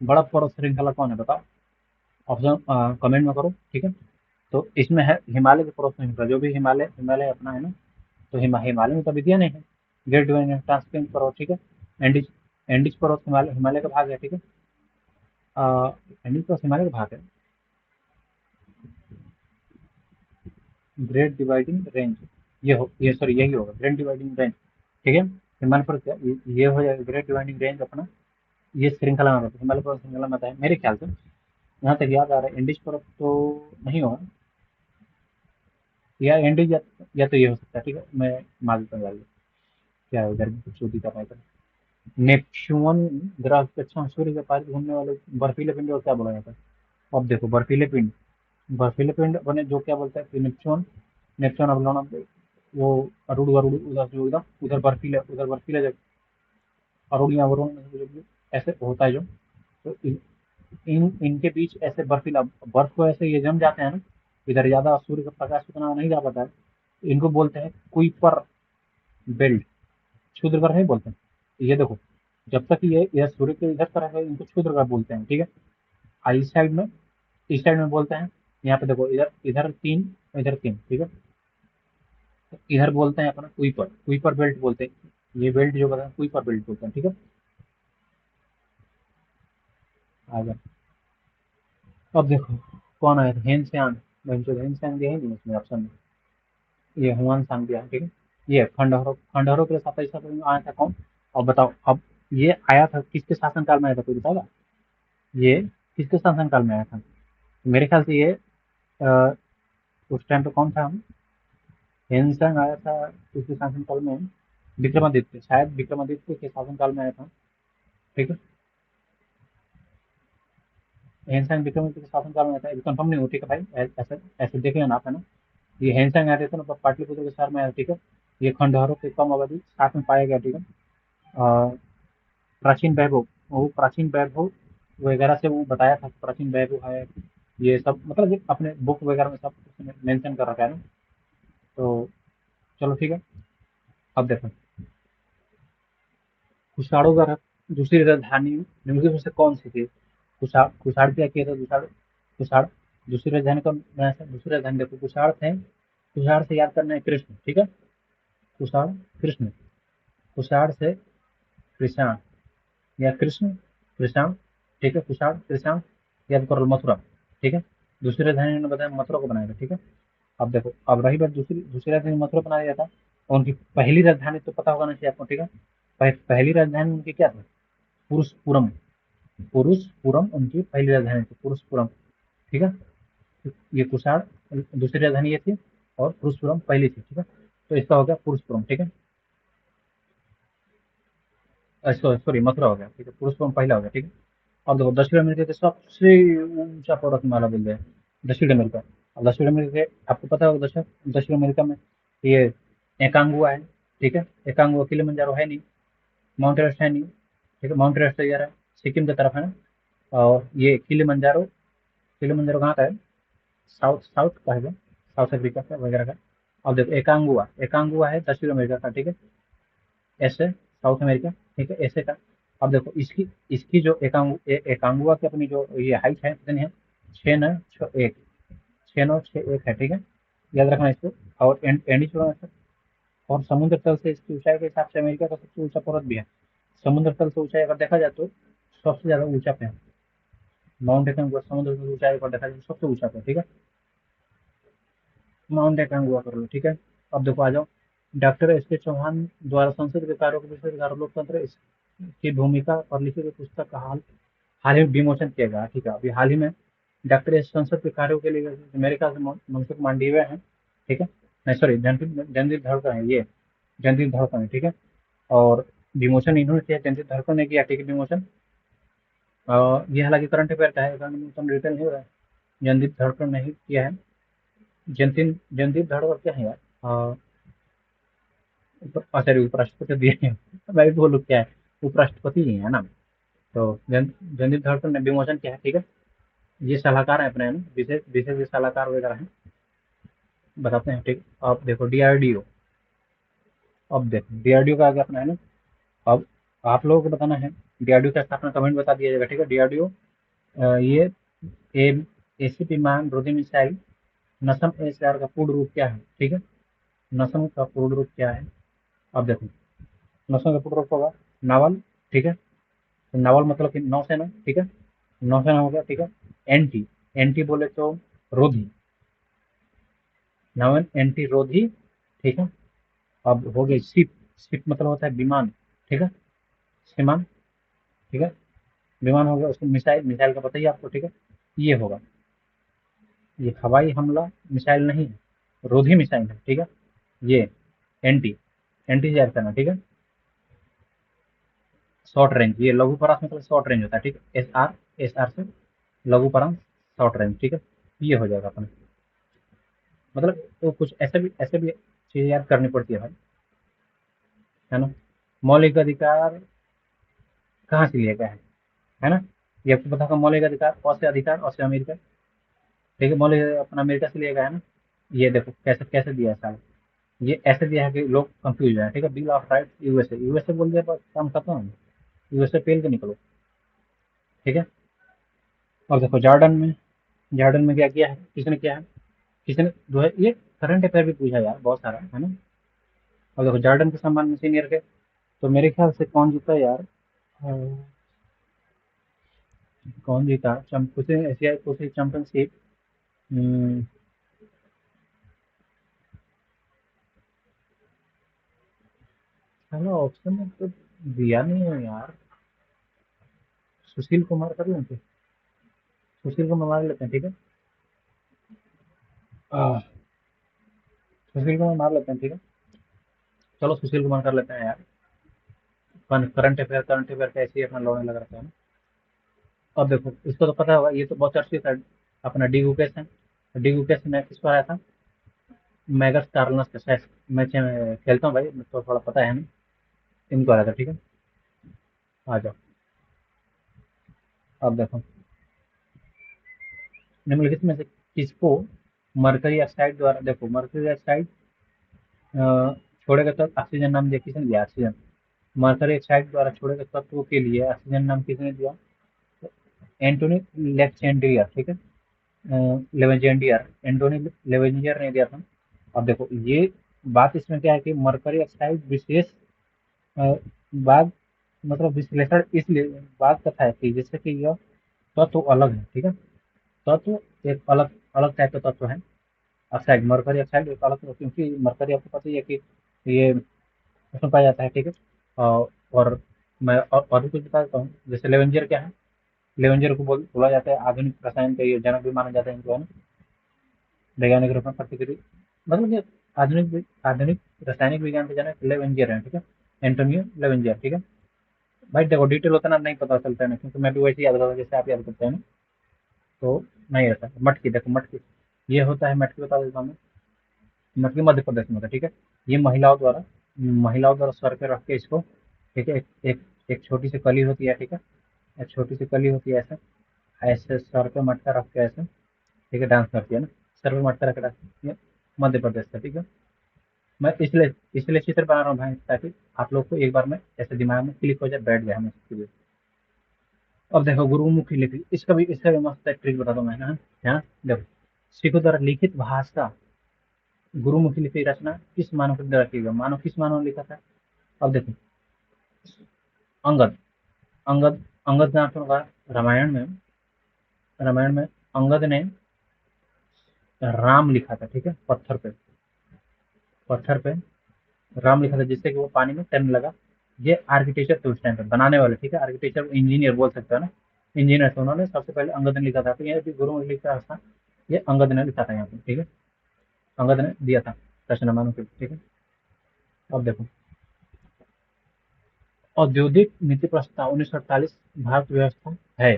बड़ा पर्वत श्रृंखला कौन है बताओ। ऑप्शन कमेंट में करो, ठीक है। तो इसमें है हिमालय की पर्वत श्रृंखला, जो भी हिमालय, हिमालय अपना है ना। तो हिमालय में तो विधियां नहीं है। ग्रेट ट्रांसपेरेंट पर्वत, ठीक है। एंडीज, एंडीज पर्वत हिमालय, हिमालय का भाग है, ठीक है। एंडीज पर्वत हिमालय का भाग है। ग्रेट डिवाइडिंग रेंज, ये सॉरी यही होगा, ग्रेट डिवाइडिंग रेंज, ठीक है। हिमालय पर्वत ये हो जाएगा ग्रेट डिवाइडिंग रेंज अपना, ये श्रृंखला में आता है, हिमालय पर्वत श्रृंखला में आता है मेरे ख्याल से। यहाँ तक याद आ रहा है, एंडीज पर्वत तो नहीं होगा, या एंडीज या तो ये हो सकता है, ठीक है। मैं मान लेता हूँ यार, क्या है उधर कुछ चोटी करना है। नेपच्यून ग्रह के, अच्छा, सूर्य के पास घूमने वाले बर्फीले पिंड को क्या बोला जाता है। अब देखो बर्फीले पिंड, बर्फीले पिंड बने जो क्या बोलते हैं कि नेपच्यून, नेपच्यून अब लोना, वो अरुण वरुण उधर जो एकदम उधर बर्फीले, उधर बर्फीले जगह, अरुण या वरुण में से जो ऐसे होता है जो। तो इन इनके बीच ऐसे बर्फीला, बर्फ को ऐसे ये जम जाते हैं ना, इधर ज्यादा सूर्य का प्रकाश उतना नहीं जा पाता है। इनको बोलते हैं कुइपर बेल्ट, क्षुद्र ग्रह नहीं बोलते हैं। ये देखो, जब तक ये सूर्य के इधर पर है इनको क्षुद्र ग्रह बोलते हैं, ठीक है। इस साइड में, इस साइड में बोलते हैं, यहाँ पे देखो इधर, इधर तीन, इधर तीन, ठीक है। तो इधर बोलते हैं अपना कुइपर, कुइपर बेल्ट बोलते हैं। ये बेल्ट जो बताया कुइपर बेल्ट बोलते हैं, ठीक है। आगे, अब देखो कौन आया था, हेन सेंग, जो हेन सेंग दिया है नहीं इसमें ऑप्शन में, ये हुआन सांग दिया है, ठीक है। ये खंडहरों, खंडहरों के साथ ऐसा आया था कौन। अब बताओ, अब ये आया था किसके शासनकाल में आया था, कोई बताएगा। ये किसके शासनकाल में आया था। मेरे ख्याल से ये अ, उस टाइम पे कौन था हम, हेनसेंग आया था किसके शासनकाल में, विक्रमादित्य, शायद विक्रमादित्य के शासनकाल में आया था, ठीक है। हेनसेंग विक्रमादित्य के शासनकाल में आया था, ये कंफर्म नहीं हो, ठीक है भाई, ऐसे ऐसे देख लेना आप, है ना। ये हेनसेंग आया था मतलब पाटलिपुत्र के शहर में आया, ठीक है। ये खंडहरों के कम आबादी साथ में पाया गया, ठीक है। अ, प्राचीन वैभव, वो प्राचीन वैभव वगैरह से वो बताया था, प्राचीन वैभव है, ये सब मतलब ये अपने बुक वगैरह में सब मेंशन कर रखा है ना। तो चलो ठीक है। अब देखो, कुशाणों का दूसरी राजधानी निम्नलिखित में से कौन सी थी। कुषाण, कुषाण क्या किया था, कुषाण, कुषाण दूसरी राजधानी कौन बनाया था, दूसरी राजधानी देखो कुषाण थे, कुषाण से याद करना है कृष्ण, ठीक है। कुषाण, कृष्ण, कुषाण से कृषाण, या कृष्ण कृषाण, ठीक है। कुषाण कृषाण, याद करो मथुरा, ठीक है। दूसरी राजधानी इन्होंने बताया मथुरा को बनाया था, ठीक है। अब देखो, अब रही बात दूसरी दूसरी राजधानी मथुरा बनाया गया था, और उनकी पहली राजधानी तो पता होगा ना चाहिए आपको, ठीक है। पहली राजधानी उनकी क्या थी? पुरुषपुरम। पुरुषपुरम उनकी पहली राजधानी थी, पुरुषपुरम, ठीक है। ये कुषाण दूसरी राजधानी ये थी, और पुरुषपुरम पहली थी, ठीक है। तो इसका हो गया पुरुषपुरम, ठीक है। सॉरी, मथुरा हो गया, ठीक है। पुरुषोत्तम पहला हो गया, ठीक है। अब देखो, दक्षिण अमेरिका के सबसे ऊंचा पर्वतमाला बोल रहे हैं दक्षिण अमेरिका। अब दक्षिण अमेरिका के आपको पता होगा, दक्षिण दक्षिण अमेरिका में ये एकांगुआ है, ठीक है। एकांगुआ किलिमंजारो है नहीं, माउंट एवरेस्ट है नहीं, ठीक है। माउंट एवरेस्ट तो यार है सिक्किम की तरफ है ना। और ये किलिमंजारो, किलिमंजारो कहाँ का है? साउथ साउथ का है क्या? साउथ अफ्रीका का वगैरह का। अब देखो, एकांगुआ एकांगुआ है दक्षिण अमेरिका का, ठीक है। ऐसे साउथ अमेरिका, ठीक है, ऐसे का। अब देखो, इसकी इसकी जो एकांगुआ की अपनी जो ये हाइट है कितनी है? 6 9 6 1, 6 9 6 1 है, ठीक है। याद रखना इसको। और एंडी छोड़ा है। और समुद्र तल से इसकी ऊंचाई के हिसाब से अमेरिका का सबसे ऊंचा पर्वत भी है। समुद्र तल से ऊंचाई अगर देखा जाए तो सबसे ज्यादा ऊंचा पे है माउंट एकांगुआ। समुद्र तल से ऊंचाई पर देखा जाए तो सबसे ऊंचा पे है, ठीक है। माउंट एकांगुआ कर लो, ठीक है। अब देखो, आ जाओ। डॉक्टर एस के चौहान द्वारा संसद के कार्यों के विषय लोकतंत्र की भूमिका पर लिखित एक पुस्तक का हाल हाल ही में विमोचन किया गया, ठीक है। अभी हाल ही में डॉक्टर एस संसद के कार्यों के लिए अमेरिका से मनसुख मांडविया है, ठीक है। नहीं, सॉरी, जनदीप धड़कन है ये, जनदीप धड़कन है, ठीक है। और विमोचन इन्होंने किया, जनदीप धड़कन ने किया, ठीक है, विमोचन। ये हालांकि करंट अफेयर का है, विमोचन डिटेल नहीं हो रहा है। जनदीप धड़कन ने ही किया है। जनदीप जनदीप धड़कन क्या है यार? सॉरी, उपराष्ट्रपति दिए हैं। मैं भी बोलूँ क्या है, उपराष्ट्रपति ही है ना। तो जनदीप धड़कन ने विमोचन किया है, ठीक है। ये सलाहकार है अपने, है ना, विशेष विशेष ये सलाहकार वगैरह हैं, बताते हैं, ठीक। अब देखो, डीआरडीओ। अब देखो, डीआरडीओ का आगे अपना है ना। अब आप लोगों को बताना है डीआरडीओ का स्थापना, कमेंट बता दिया जाएगा, ठीक है। डीआरडीओ ये ए एसिड विमान रोधी मिसाइल नसम एसआर का पूर्ण रूप क्या है, ठीक है। नसम का पूर्ण रूप क्या है? अब देखो, नसम का पूर्ण रूप होगा नावल, ठीक है। तो नावल मतलब कि नौसेना, ठीक है। नौसेना हो गया, ठीक है। एंटी एंटी बोले तो रोधी, नावन एंटी रोधी, ठीक है। अब हो गई शिप। शिप मतलब होता है विमान, ठीक है, विमान, ठीक है। विमान हो गया, उसको मिसाइल, मिसाइल का पता ही है आपको, ठीक है। ये होगा, ये हवाई हमला मिसाइल नहीं है, रोधी मिसाइल है, ठीक है। ये एंटी एंटी से याद करना, ठीक है। शॉर्ट रेंज, ये लघु परास मतलब शॉर्ट रेंज होता है, ठीक है। एस आर से लघु परास, शॉर्ट रेंज, ठीक है। ये हो जाएगा अपना, मतलब तो कुछ ऐसे भी चीजें याद करनी पड़ती है भाई, है ना। मौलिक अधिकार कहाँ से लिया गया है ना। ये आपको पता होगा, मौलिक अधिकार, और से अधिकार, और से अमेरिका, ठीक है। मौलिक अपना अमेरिका से लिया गया है ना। ये देखो कैसे कैसे दिया है साहब। ये ऐसे दिया है कि लोग कंफ्यूज है, ठीक है। Bill of rights USA, USA बोल दिया बस काम खत्म। यूएसए पेल के निकलो, ठीक है। और देखो, जॉर्डन में क्या किया है, किसने किया है, किसने जो है ये करंट अफेयर भी पूछा यार बहुत सारा, है ना। और देखो, जॉर्डन के सम्मान में सीनियर के, तो मेरे ख्याल से कौन जीता यार? कौन जीता कुछ एशिया कुछ चैंपियनशिप? चलो, ऑप्शन में तो दिया नहीं है यार। सुशील कुमार कर लेते हैं, सुशील कुमार मार लेते हैं, ठीक है। आह, सुशील कुमार मार लेते हैं, ठीक है। चलो, सुशील कुमार कर लेते हैं यार। करंट अफेयर कैसे ही अपना लौड़ने लग रहा है ना। अब देखो, इसको तो पता होगा, ये तो बहुत चर्चित है, अपना डी गुकेश है। डी गुकेश ने किस पर आया था? मैगस कार्लस के साथ। मैं खेलता हूँ भाई, तो थोड़ा पता है ना। इनको आया था, ठीक है। आ जाओ। अब देखो, निम्नलिखित में से किसको मरकरी ऑक्साइड द्वारा, देखो मरकरी ऑक्साइड छोड़े गए तो ऑक्सीजन नाम दिया, किसने दिया? ऑक्सीजन। मरकरी ऑक्साइड द्वारा छोड़े गए तत्वों के लिए ऑक्सीजन नाम किसने दिया? एंटोनी लेक्जेंड्रियर, ठीक है। लेवेंजेंडियर, एंटोनी लेवेंजियर ने दिया था। अब देखो, ये बात इसमें क्या है कि मरकरी ऑक्साइड विशेष बात, मतलब विश्लेषण इसलिए बात कथा है कि जैसे कि यह तत्व अलग है, ठीक है। तत्व एक अलग अलग टाइप का तत्व है ऑक्साइड, मरकरी ऑक्साइड एक अलग, क्योंकि मरकरी आपको पता ही है कि ये उसमें पाया जाता है, ठीक है। और मैं और भी कुछ बता देता हूँ, जैसे लेवेंजर क्या है, लेवेंजर को बोला जाता है आधुनिक रसायन का ये जनक भी माना जाता है इनको, है ना, वैज्ञानिक रूप में प्रतिक्रिया, मतलब ये आधुनिक आधुनिक रासायनिक विज्ञान के जनक लेवेंजर है, ठीक है, एंटोनियो लेवेंजर, ठीक है। भाई देखो डिटेल उतना नहीं पता चलता है ना, क्योंकि मैं भी वैसे ही याद करता जैसे आप याद करते हैं ना, तो नहीं रहता। मटकी देखो, मटकी ये होता है, मटकी बता देता हूँ मैं। मटकी मध्य प्रदेश में होता है, ठीक है। ये महिलाओं द्वारा सर पे रख के इसको, ठीक है, एक छोटी सी कली होती है, ठीक है, एक छोटी सी कली होती है, ऐसे ऐसे सर पे मटका रख के ऐसे, ठीक है, डांस करती है ना, सर पे मटका रख के डांस, ये मध्य प्रदेश का, ठीक है। मैं इसलिए चित्र बना रहा हूँ भाई, ताकि आप लोग को एक बार में ऐसे दिमाग में क्लिक हो जाए, बैठ जाए हमेशा के लिए। अब देखो गुरुमुखी लिपि, इसका भी मस्त एक ट्रिक बता दो मैं, हाँ देखो, सिखों द्वारा लिखित भाषा गुरुमुखी लिपि रचना किस मानव के द्वारा की गई, मानव किस मानव ने लिखा था। अब देखो, अंगद अंगद अंगद नाम होगा, रामायण में रामायण में अंगद ने राम लिखा था, ठीक है, पत्थर पे राम लिखा था, जिससे कि वो पानी में तैरने लगा। ये आर्किटेक्चर थे उस टाइम पे बनाने वाले, ठीक है, आर्किटेक्चर इंजीनियर बोल सकते हो ना, इंजीनियर थे, उन्होंने सबसे पहले अंगद ने लिखा था, तो ये भी गुरु लिखा था, ये अंगद ने लिखा था यहाँ पे, ठीक है, अंगद ने दिया था रचना मानो के, ठीक है। अब देखो, औद्योगिक नीति प्रस्ताव 1948 भारत व्यवस्था है।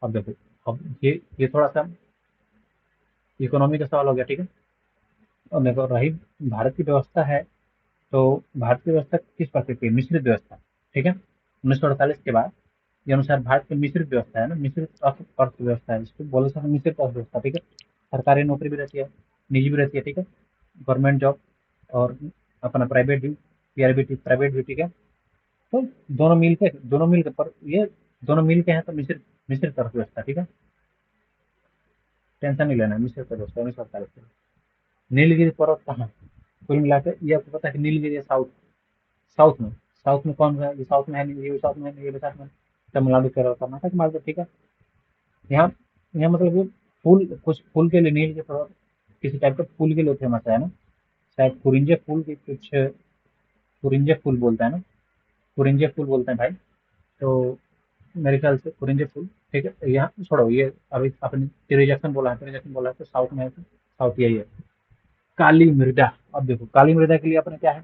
अब देखो, अब ये थोड़ा सा इकोनॉमी का सवाल हो गया, ठीक है। अब देखो रही भारत की व्यवस्था है, तो भारत की व्यवस्था किस प्रकार की है? मिश्रित व्यवस्था, ठीक है। 1948 के बाद के अनुसार भारत की मिश्रित व्यवस्था है ना, मिश्रित अर्थव्यवस्था है, इसको बोल सकते हैं मिश्रित अर्थव्यवस्था, ठीक है। सरकारी नौकरी भी रहती है, निजी भी रहती है, ठीक है, गवर्नमेंट जॉब और अपना प्राइवेट भी, पीआरबी प्राइवेट भी, ठीक है। तो दोनों मिल के पर ये दोनों मिल के हैं, तो मिश्रित मिश्रित अर्थव्यवस्था, ठीक है। टेंशन नहीं लेना, मिश्रित अर्थव्यवस्था 1948 में। नीलगिरी पर्वत कहाँ है? कुल मिला के ये आपको पता है कि नीलगिरी है साउथ साउथ में कौन सा है? ये साउथ में है नहीं, ये भी साउथ में है नहीं, ये भी साउथ में है। तमिलनाडु, केरल, कर्नाटक, मालदीव, ठीक है। यहाँ यहाँ मतलब ये फूल, कुछ फूल के लिए नील के पर्वत किसी टाइप के फूल के लिए फेमस है ना, शायद कुरिंजे फूल की कुछ, कुरिंजे फूल बोलता है ना, कुरिंजे फूल बोलते हैं भाई। तो मेरे ख्याल से कुरिंजे फूल, ठीक है। यहाँ छोड़ो, ये अभी आपने रिजेक्शन बोला है, तो साउथ में है, तो साउथ यही है। काली मृदा, अब देखो काली मृदा के लिए अपने क्या है,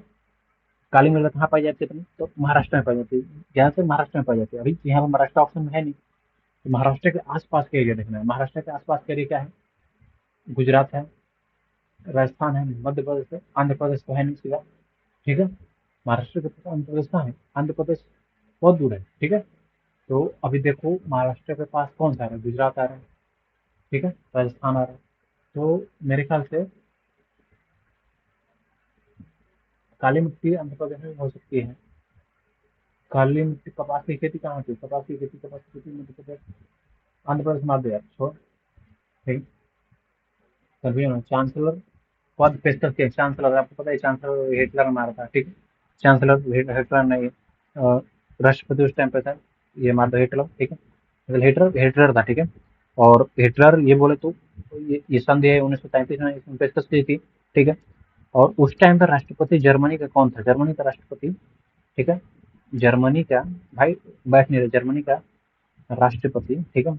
काली मृदा कहाँ पाई जाती है अपनी, तो महाराष्ट्र में पाई जाती है, यहाँ से महाराष्ट्र में पाई जाती है। अभी यहाँ पर महाराष्ट्र ऑप्शन में है नहीं, तो महाराष्ट्र के आसपास के एरिया देखना है, महाराष्ट्र के आसपास के एरिया क्या है, गुजरात है, राजस्थान है, मध्य प्रदेश है, आंध्र प्रदेश तो है नहीं सीधा, ठीक है। महाराष्ट्र के पास आंध्र प्रदेश कहाँ है, आंध्र प्रदेश बहुत दूर है, ठीक है। तो अभी देखो महाराष्ट्र के पास कौन सा आ रहा है, गुजरात आ रहा है, ठीक है, राजस्थान आ रहा है। तो मेरे ख्याल से काली मिट्टी आंध्र प्रदेश में हो सकती है। काली मिट्टी, कपास की खेती कहाँ होती है, कपास की खेती मध्य प्रदेश, आंध्र प्रदेश मार दो यार, छोड़, ठीक। तभी ना चांसलर पद पेशकश किया, चांसलर आपको पता है, चांसलर हिटलर ने मारा था, ठीक है। चांसलर हिटलर नहीं, राष्ट्रपति उस टाइम पे था, ये मार दो हिटलर, ठीक है, मतलब हिटलर हिटलर था, ठीक है। और हिटलर ये बोले तो ये सन दिया 1933 में इसमें पेशकश की थी, ठीक है। और उस टाइम पर राष्ट्रपति जर्मनी का कौन था, जर्मनी का राष्ट्रपति, ठीक है, जर्मनी का, भाई बैठ नहीं रहे, जर्मनी का राष्ट्रपति, ठीक है,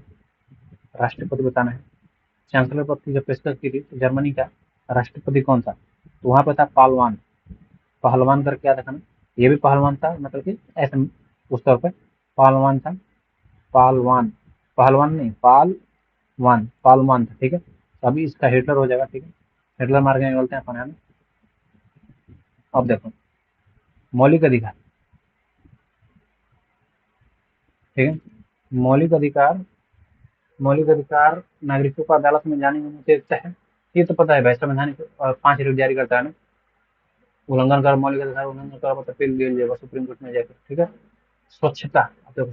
राष्ट्रपति बताना है। चांसलर पद की जब पेशकश की थी, तो जर्मनी का राष्ट्रपति कौन था, तो वहां पर था पालवान, पहलवान करके क्या था ना, ये भी पहलवान था, मतलब कि ऐसे उस तौर पे पहलवान था, पालवान, पहलवान नहीं, पालवान था, ठीक है। तो अभी इसका हिटलर हो जाएगा, ठीक है, हिटलर मार के बोलते हैं अपने में। अब देखो, मौलिक अधिकार, ठीक है, मौलिक अधिकार मौलिक अधिकार नागरिकों को अदालत में जाने में देता है, ये तो पता है भाई, संवैधानिक 5 जारी करता है ना, उल्लंघन कर मौलिक अधिकार उल्लंघन कर मतलब अपील दिया जाएगा सुप्रीम कोर्ट में जाकर, ठीक है। स्वच्छता, अब देखो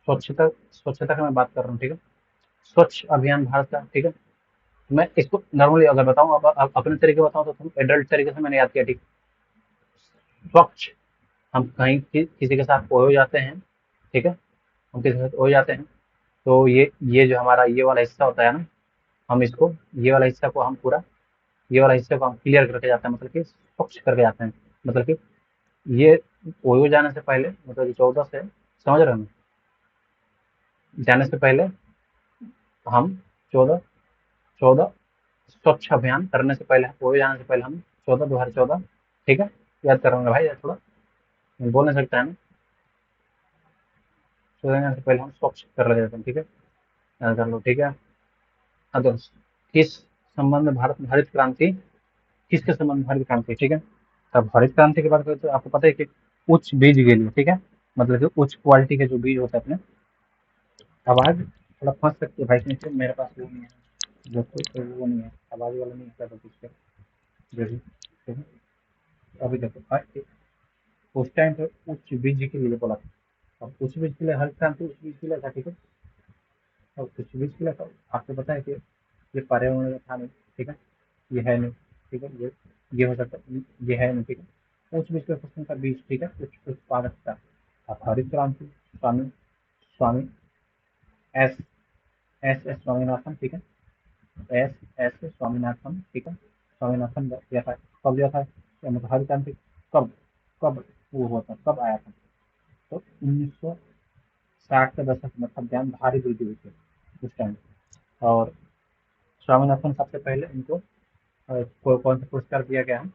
स्वच्छता की मैं बात कर रहा हूँ, ठीक है, स्वच्छ अभियान भारत का, ठीक है। मैं इसको नॉर्मली अगर बताऊं, अब अपने तरीके बताऊं, तो तुम एडल्ट तरीके से मैंने याद किया, ठीक। स्वच्छ, हम कहीं किसी के साथ हो जाते हैं, ठीक है, हम किसी के साथ हो जाते हैं, तो ये जो हमारा ये वाला हिस्सा होता है ना, हम इसको ये वाला हिस्सा को हम पूरा ये वाला हिस्से को हम क्लियर करके जाते हैं, मतलब कि स्वच्छ करके जाते हैं। मतलब कि ये ओयो जाने से पहले, मतलब 14 से, समझ रहे हो, जाने से पहले हम 14 14 स्वच्छ अभियान करने से पहले, ओयो जाने से पहले हम 14 2014, ठीक है, याद करूंगा भाई, याद थोड़ा बोल नहीं सकता है ना, 14 जाने से पहले हम स्वच्छ कर लेते हैं, ठीक है, याद कर लो, ठीक है। अगर किस संबंध में भारत में हरित क्रांति, किसके संबंध में हरित क्रांति, ठीक है। तब हरित क्रांति की बात करें तो आपको पता है कि उच्च बीज के लिए, ठीक है, मतलब कि उच्च क्वालिटी के जो बीज होते हैं अपने। आवाज थोड़ा फंस सकती है भाई, क्योंकि मेरे पास वो नहीं है, जो तो वो नहीं है, आवाज वाला नहीं है, कुछ पे जो भी, ठीक है। अभी देखो उस टाइम पे उच्च बीज के लिए बोला था, अब उच्च बीज के लिए हरित क्रांति उच्च बीज के लिए था, ठीक है। अब उच्च बीज के लिए था, आपको पता है कि ये पर्यावरण का था नहीं, ठीक है, ये है नहीं, ठीक है, ये हो सकता है, ये है नहीं, ठीक है। उच्च बीज के क्वेश्चन का बीज, ठीक है, उच्च उत्पादकता। अब हरित क्रांति स्वामी स्वामी एस एस स्वामीनाथन, ठीक है, एस एस स्वामीनाथन, ठीक है, स्वामीनाथन दिया था, कब दिया था, मतलब हरित क्रांति कब कब वो हुआ था, कब आया था, तो 1960 के दशक में खाद्यान्न भारी वृद्धि हुई थी उस टाइम। और स्वामीनाथन सबसे पहले इनको कौन सा पुरस्कार दिया गया है,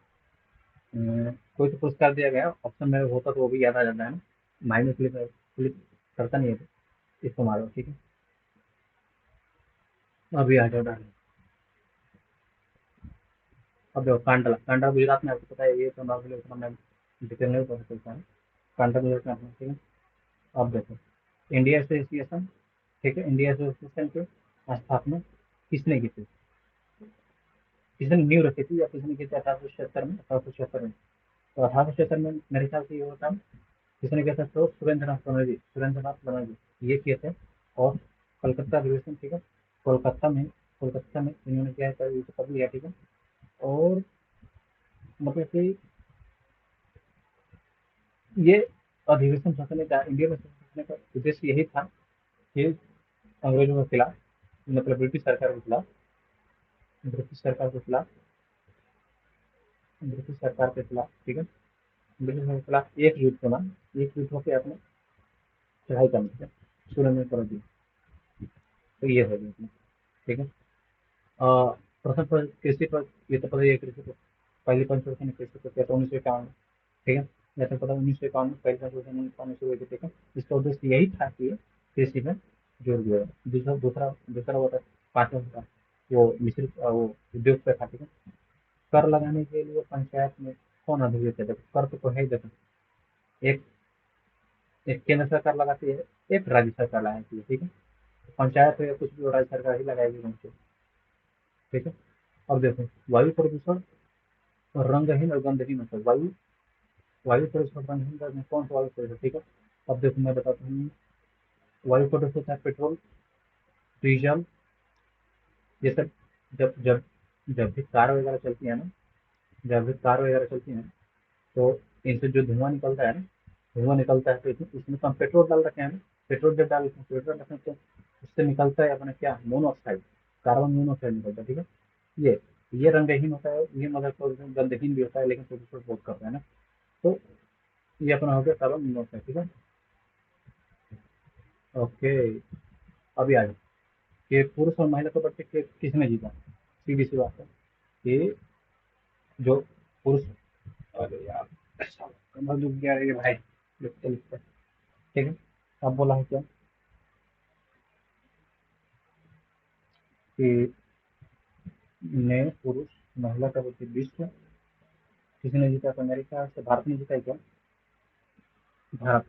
कोई तो पुरस्कार दिया गया, ऑप्शन में होता तो वो भी याद आ जाता है ना, माइंड क्लिक क्लिक करता नहीं है, इसको मारो, ठीक है, अभी आ जाओ डाल। अब देखो कांडला, कांडला गुजरात में, आपको पता है, ये तो नॉर्मली उतना मैं डिटेल नहीं पता चलता है, कांडला गुजरात में अपना, ठीक है। अब देखो इंडिया एसोसिएशन, ठीक है, इंडिया एसोसिएशन की स्थापना किसने की थी, किसने नींव रखी थी, या किसने की थी 1876 में, 1876 में। तो 1876 में मेरे ख्याल से ये होता, किसने किया था, तो सुरेंद्रनाथ बनर्जी, सुरेंद्रनाथ बनर्जी ये किए थे। और कलकत्ता अधिवेशन, ठीक है, कोलकाता में, कोलकाता में इन्होंने क्या है, ये तो कर लिया, ठीक है। और मतलब कि ये अधिवेशन सोचने का, इंडिया में सोचने का उद्देश्य यही था कि अंग्रेजों के खिलाफ, मतलब ब्रिटिश सरकार के खिलाफ, ब्रिटिश सरकार के खिलाफ, ब्रिटिश सरकार के खिलाफ, ठीक है, ब्रिटिश के खिलाफ एकजुट होना, एकजुट होकर अपने चढ़ाई करनी, ठीक है, सुरेंद्र कर दी, तो ये हो गया, ठीक है। प्रथम पर कृषि पर, ये तो पता ही है, कृषि पर पहली पंचवर्षीय ने कृषि पर किया था 1951, ठीक है, जैसे पता 1951 में पहली पंचवर्षीय ने शुरू हुई थी, ठीक है। इसका उद्देश्य यही था कि कृषि में जोड़ दिया जाए। दूसरा दूसरा दूसरा वो था, पांचवा था, वो मिश्रित वो उद्योग पे था, ठीक है। कर लगाने के लिए पंचायत में कौन अधिकृत है, देखो कर तो है ही, देखो एक एक केंद्र सरकार लगाती है, एक राज्य सरकार लगाती है, ठीक है। पंचायत या कुछ भी राज्य सरकार ही लगाएगी उनको, ठीक है। अब देखो वायु प्रदूषण और रंगहीन और गंधहीन होता है, वायु वायु प्रदूषण रंगहीन में कौन सा वायु प्रदूषण, ठीक है। अब देखो मैं बताता हूँ, वायु प्रदूषण होता है पेट्रोल, डीजल, ये सब। जब जब जब भी कार वगैरह चलती है ना, जब भी कार वगैरह चलती है, तो इनसे जो धुआं निकलता है ना, धुआं निकलता है, तो इसमें तो हम पेट्रोल डाल रखे हैं ना, पेट्रोल जब डाल पेट्रोल रखते हैं, तो उससे निकलता है अपना क्या, मोनोऑक्साइड, कार्बन मोनोऑक्साइड निकलता है, ठीक है। ये ये रंगहीन होता है, ये मतलब प्रदूषण गंधहीन भी होता है, लेकिन प्रदूषण बहुत करता है ना। तो ये अपना हो गया कार्बन मोनोऑक्साइड, ठीक है। ओके, अभी आ जाओ कि पुरुष और महिला कबड्डी के किसने जीता, सीधी सी बात है कि जो पुरुष, अरे यार कमर दुख गया रे भाई, लिखते लिखते, ठीक है। अब बोला है क्या कि ने पुरुष महिला कबड्डी विश्व किसने जीता, तो मेरे ख्याल से भारत ने जीता है क्या, भारत,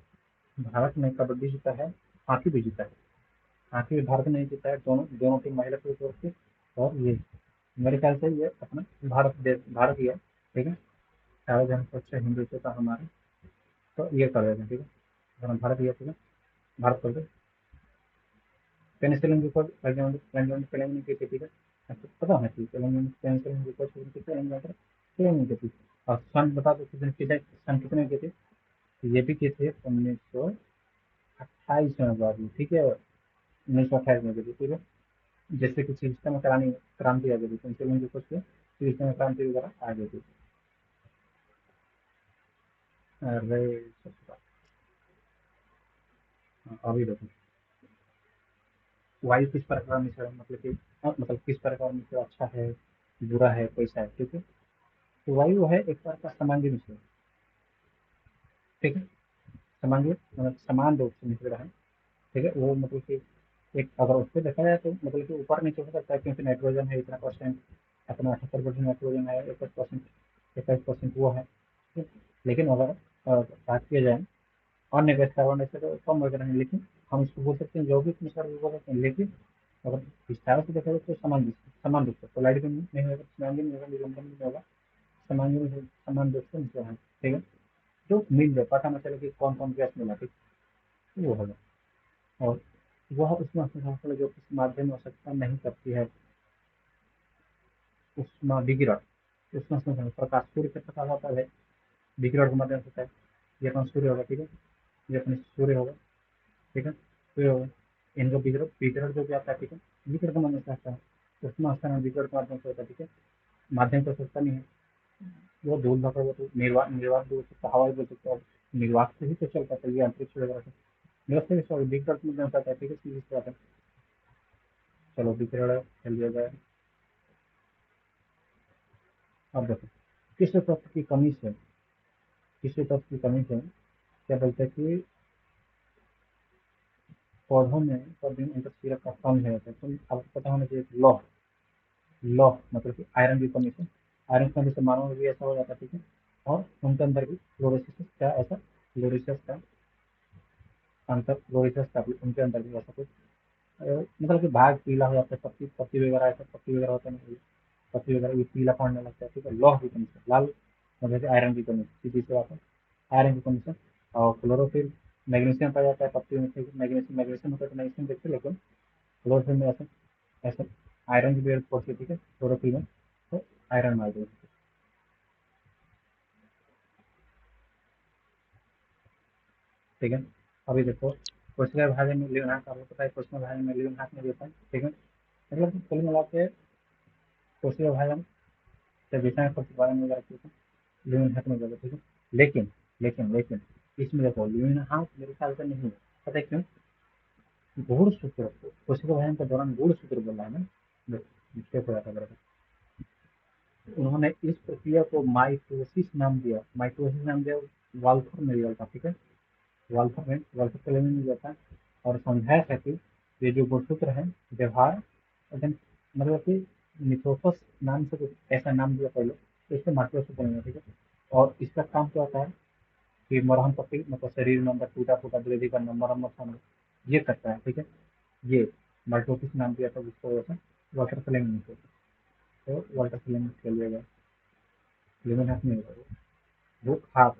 भारत ने कबड्डी जीता है, हॉकी भी जीता है, हॉकी भी भारत ने जीता है, दोनों दोनों टीम महिला पुरुष की ओर से। और ये मेरे ख्याल से ये अपना भारत देश, भारत ही है, ठीक है। सारे जन स्वच्छ हिंदुत्व का हमारे, तो ये कर देते हैं, ठीक है, अपना भारत ही है, ठीक है, भारत कर दो। पेनिसिलिन की खोज प्लेन की थी, ठीक है, आपको पता होना चाहिए पेनिसिलिन की खोज प्लेन की थी। और सन बता दो कितने, सन कितने के थे, ये भी के थे 1928 में, बात ठीक है। 1928 में गिरी, ठीक है। जैसे कि सिस्टम में क्रांति आ गई थी, तो इंसुलिन की कुछ सिस्टम में क्रांति वगैरह आ गई थी। अरे ससुरा। हाँ, अभी देखो वायु किस प्रकार में मिश्रण, मतलब कि मतलब किस प्रकार में मिश्रण अच्छा है, बुरा है, कैसा है, ठीक है। तो वायु है एक प्रकार का समांगी मिश्रण, ठीक है। समांगी मतलब समान रूप से मिश्रण है, ठीक है। वो मतलब कि एक अगर उस पर देखा जाए तो मतलब कि ऊपर नीचे हो सकता है, क्योंकि नाइट्रोजन है इतना परसेंट, अपना 78% नाइट्रोजन है, 21%, 21% वो है, ठीक है? लेकिन अगर बात किया जाए अन्य गैस कार्बन डाइऑक्साइड तो कम वगैरह है, लेकिन हम इसको बोल सकते हैं यौगिक मिश्रण भी बोल सकते हैं, लेकिन अगर विस्तार से देखा जाए तो समान रूप से पोलैरिटी में नहीं होगा, समांगी में होगा, निलंबन में होगा, समांगी में समान रूप से मिश्रण है, ठीक है। जो मिल जाए पता न चले कि कौन कौन गैस मिला, ठीक है, वो होगा। और वह उष्मा संधारण जो किस माध्यम में आवश्यकता नहीं करती है, उष्मा विकिरण, उष्मा संधारण प्रकाश, सूर्य के प्रकाश होता है, विकिरण के माध्यम से होता है। ये अपना सूर्य होगा, ठीक है, ये अपने सूर्य होगा, ठीक है, सूर्य होगा। इनका विकिरण विकिरण जो भी आता है, ठीक है, विकिरण के माध्यम से आता है। उष्मा स्थान विकिरण के माध्यम से होता है, ठीक है, माध्यम तो सकता नहीं है। वो धूल धक्का वो तो निर्वात निर्वात बोल सकता, हवा बोल सकता है, निर्वात से ही तो चल पाता है ये अंतरिक्ष वगैरह से, निर्वात से सॉरी विकिरण के माध्यम से आता है, ठीक है, सीधी सी बात है। चलो विकिरण चल दिया जाए। अब देखो किस तत्व की कमी से, किसी तत्व की कमी से क्या बोलते हैं कि पौधों में सोडियम इंटरफेयर का कम है, तो आपको पता होना चाहिए लॉ, लॉ मतलब कि आयरन की कमी से, आयरन की कमी से मानव में भी ऐसा हो जाता है, ठीक है। और उनके अंदर भी फ्लोरोसिस का ऐसा, फ्लोरोसिस का अंतर, फ्लोरोसिस का भी उनके अंदर भी ऐसा कुछ मतलब कि भाग पीला हो जाता है, पत्ती पत्ती वगैरह ऐसा, पत्ती वगैरह होता है, पत्ती वगैरह भी पीला पड़ने लगता है, ठीक है, लौह की कमी से, लाल मतलब कि आयरन की कमी से, सीधी सी बात है, आयरन की कमी से। और क्लोरोफिल मैग्नीशियम पाया जाता है पत्ती में, मैग्नीशियम मैग्नीशियम होता है तो मैग्नीशियम देखते हैं, लेकिन क्लोरोफिल में ऐसे ऐसे आयरन की बेयर पड़ती है, ठीक है, क्लोरोफिल में तो आयरन मार देते हैं, ठीक है। अभी देखो कोशिका विभाजन में लिवनहार्ट, आपको पता है कोशिका विभाजन में लिवनहार्ट में देता है, ठीक है। मतलब कुल मिला के कोशिका विभाजन से विषय प्रतिपादन वगैरह किया लिवनहार्ट में देता है, ठीक है। लेकिन लेकिन इसमें देखो लिवनहार्ट मेरे ख्याल से नहीं है, पता है क्यों? गुणसूत्र, कोशिका विभाजन के दौरान गुणसूत्र बोला है ना, मिस्टेक हो जाता है। उन्होंने इस प्रक्रिया को माइटोसिस नाम दिया, माइटोसिस नाम दिया, वाल्थर ने दिया था, ठीक है, वाल्थर के ने दिया था। और समझाया था कि ये जो गुणसूत्र है व्यवहार एकदम मतलब कि मिथोपस नाम से कुछ ऐसा नाम दिया पहले, तो इससे माइटोसिस बनेगा, ठीक है। और इसका काम क्या होता है कि मरहम पट्टी मतलब शरीर में अंदर टूटा फूटा वृद्धि करना, मरम्मत करना, ये करता है, ठीक है। ये माइटोसिस नाम दिया था जिसको वजह से वाटर फ्लेमिंग को, तो वाटर फ्लेमिंग के लिए गया, लेकिन हाथ नहीं होता वो हाथ,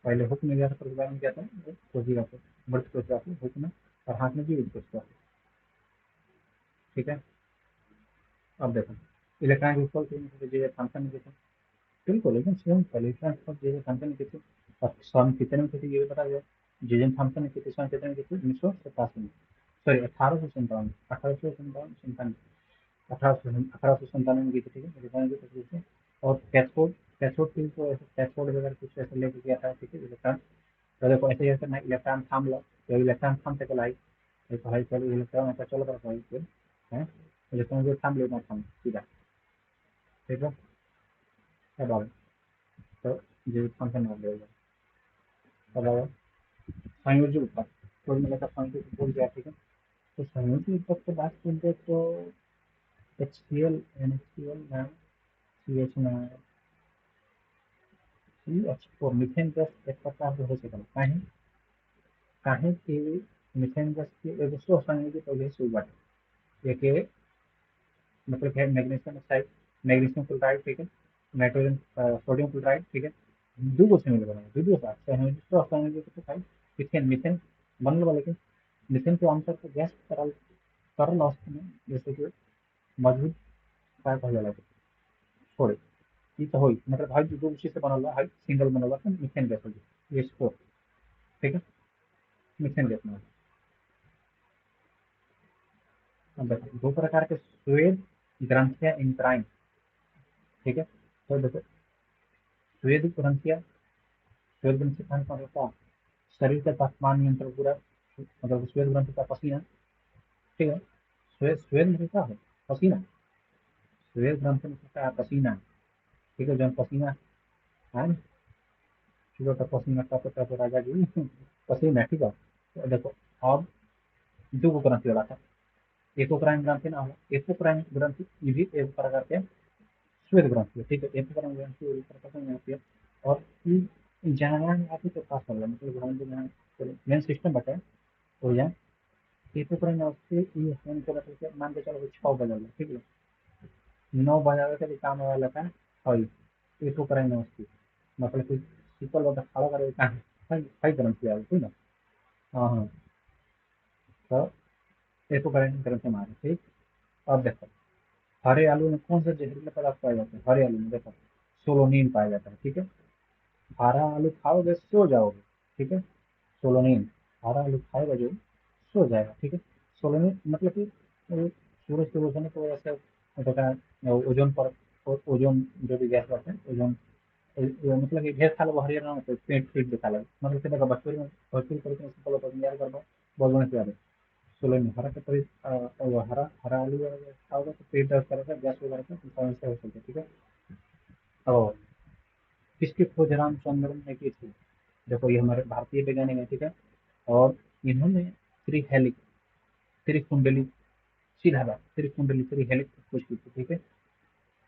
पहले हुक में गया था प्रतिभा में क्या था, वो कोशिका से मृत कोशिका से हुक में, और हाथ में जीवित कोशिका से, ठीक है। अब देखो इलेक्ट्रॉनिक विकल्प जो फंक्शन में देखो बिल्कुल एकदम सेम इलेक्ट्रॉनिक जो फंक्शन में किसी, और सन कितने में किसी ये भी बता दिया, जे थॉम्सन ने किसी सन कितने में किसी 1987 में, सॉरी 1897, 1897 में की थी, ठीक है, इलेक्ट्रॉनिक की तकलीफ से। और कैथोड, कैथोड की को ऐसे कैथोड वगैरह कुछ ऐसे लेके किया था, ठीक है, इलेक्ट्रॉन। तो देखो ऐसे ही करना, इलेक्ट्रॉन थाम लो, तो इलेक्ट्रॉन थाम से चलाई, तो भाई चलो इलेक्ट्रॉन ऐसा चल रहा है फिर है, इलेक्ट्रॉन जो थाम लेना थाम सीधा, ठीक है। अब आओ तो जो फंक्शन हो जाएगा, अब आओ संयोजी उत्पाद, कुल मिलाकर संयोजी बोल गया, ठीक है। तो संयोजी उत्पाद की बात करते तो HCl NaCl ना CH ना CH4 मीथेन गैस एक प्रकार से हो सकेला, काहे कि मीथेन गैस की एगो सो संयोजी पहले से बाटे, एक मतलब है मैग्नीशियम ऑक्साइड, मैग्नीशियम क्लोराइड, ठीक है, नाइट्रोजन सोडियम क्लोराइड, ठीक है, दूगो से मिल बना दूगो साथ संयोजी, तो संयोजी तो भाई मीथेन मीथेन बनल बा, लेकिन मीथेन के आमतौर पर गैस तरल तरल अवस्था में जैसे कि मजबूत काय कहा जाला छोड़े, ये तो होई मतलब भाई दो चीज से बनल बा, हाई सिंगल बनल बा तो मीथेन गैस हो गई, ये स्कोर, ठीक है, मीथेन गैस में दो प्रकार के श्वेत ग्रंथियां इंट्राइन, ठीक है। तो देखो श्वेत ग्रंथियां, श्वेत ग्रंथि का मतलब होता है शरीर का तापमान नियंत्रण पूरा, मतलब श्वेत ग्रंथि का पसीना, ठीक है। श्वेत श्वेत में क्या है? पसीना। श्वेत ग्रंथि में क्या है? पसीना, ठीक है। जब पसीना है ना, ठीक है, तो पसीना टप टप राजा जी पसीना, ठीक है। तो देखो अब दो को ग्रंथि वाला था, एपोक्राइन ग्रंथि ना हो, एपोक्राइन ग्रंथि ये भी एक प्रकार के श्वेत ग्रंथि है, ठीक है। एपोक्राइन ग्रंथि एक प्रकार का ग्रंथि है। और जहाँ आती तो खास कर मतलब ग्रंथि जहाँ मेन सिस्टम बताए हो जाए, एपोक्राइन अवस्था ये फोन को मतलब मान के चलो 6 बजे, ठीक है। 9 बजे के काम वाला था हई एपोक्राइन अवस्था, मतलब कि शीतल वाला खड़ा करे काम हई ग्रंथि है, ठीक है। हाँ हाँ, तो एपोक्राइन ग्रंथि मारे, ठीक। अब देखो हरे आलू में कौन सा जहरीला पदार्थ पाया जाता है? हरे आलू में देखो सोलोनिन पाया जाता है, ठीक है। हरा आलू खाओगे सो जाओगे, ठीक है। सोलोनिन, हरा आलू खाएगा जो सो जाएगा, ठीक है। सोलोनिन मतलब कि सूरज के रोशनी की वजह से होता है ओजोन पर, ओजोन जो भी गैस होता है ओजोन, मतलब कि ढेर साल वो हरियर ना होते पेट पीट दिखा लगे, मतलब कि देखो भोजपुरी में, भोजपुरी तरीके से बोलो तो यार कर बोल बने से सोलन हरा के परी वो हरा हरा आलू अगर खाओगे तो पेट दर्द करेगा, गैस वगैरह का समस्या हो सकती है, ठीक है। और किसकी खोज रामचंद्रन ने की थी? देखो ये हमारे भारतीय वैज्ञानिक है, ठीक है। और इन्होंने त्रिहेलिक, त्रिकुंडली, सीधा बात त्रिकुंडली त्रिहेलिक की खोज की थी, ठीक है।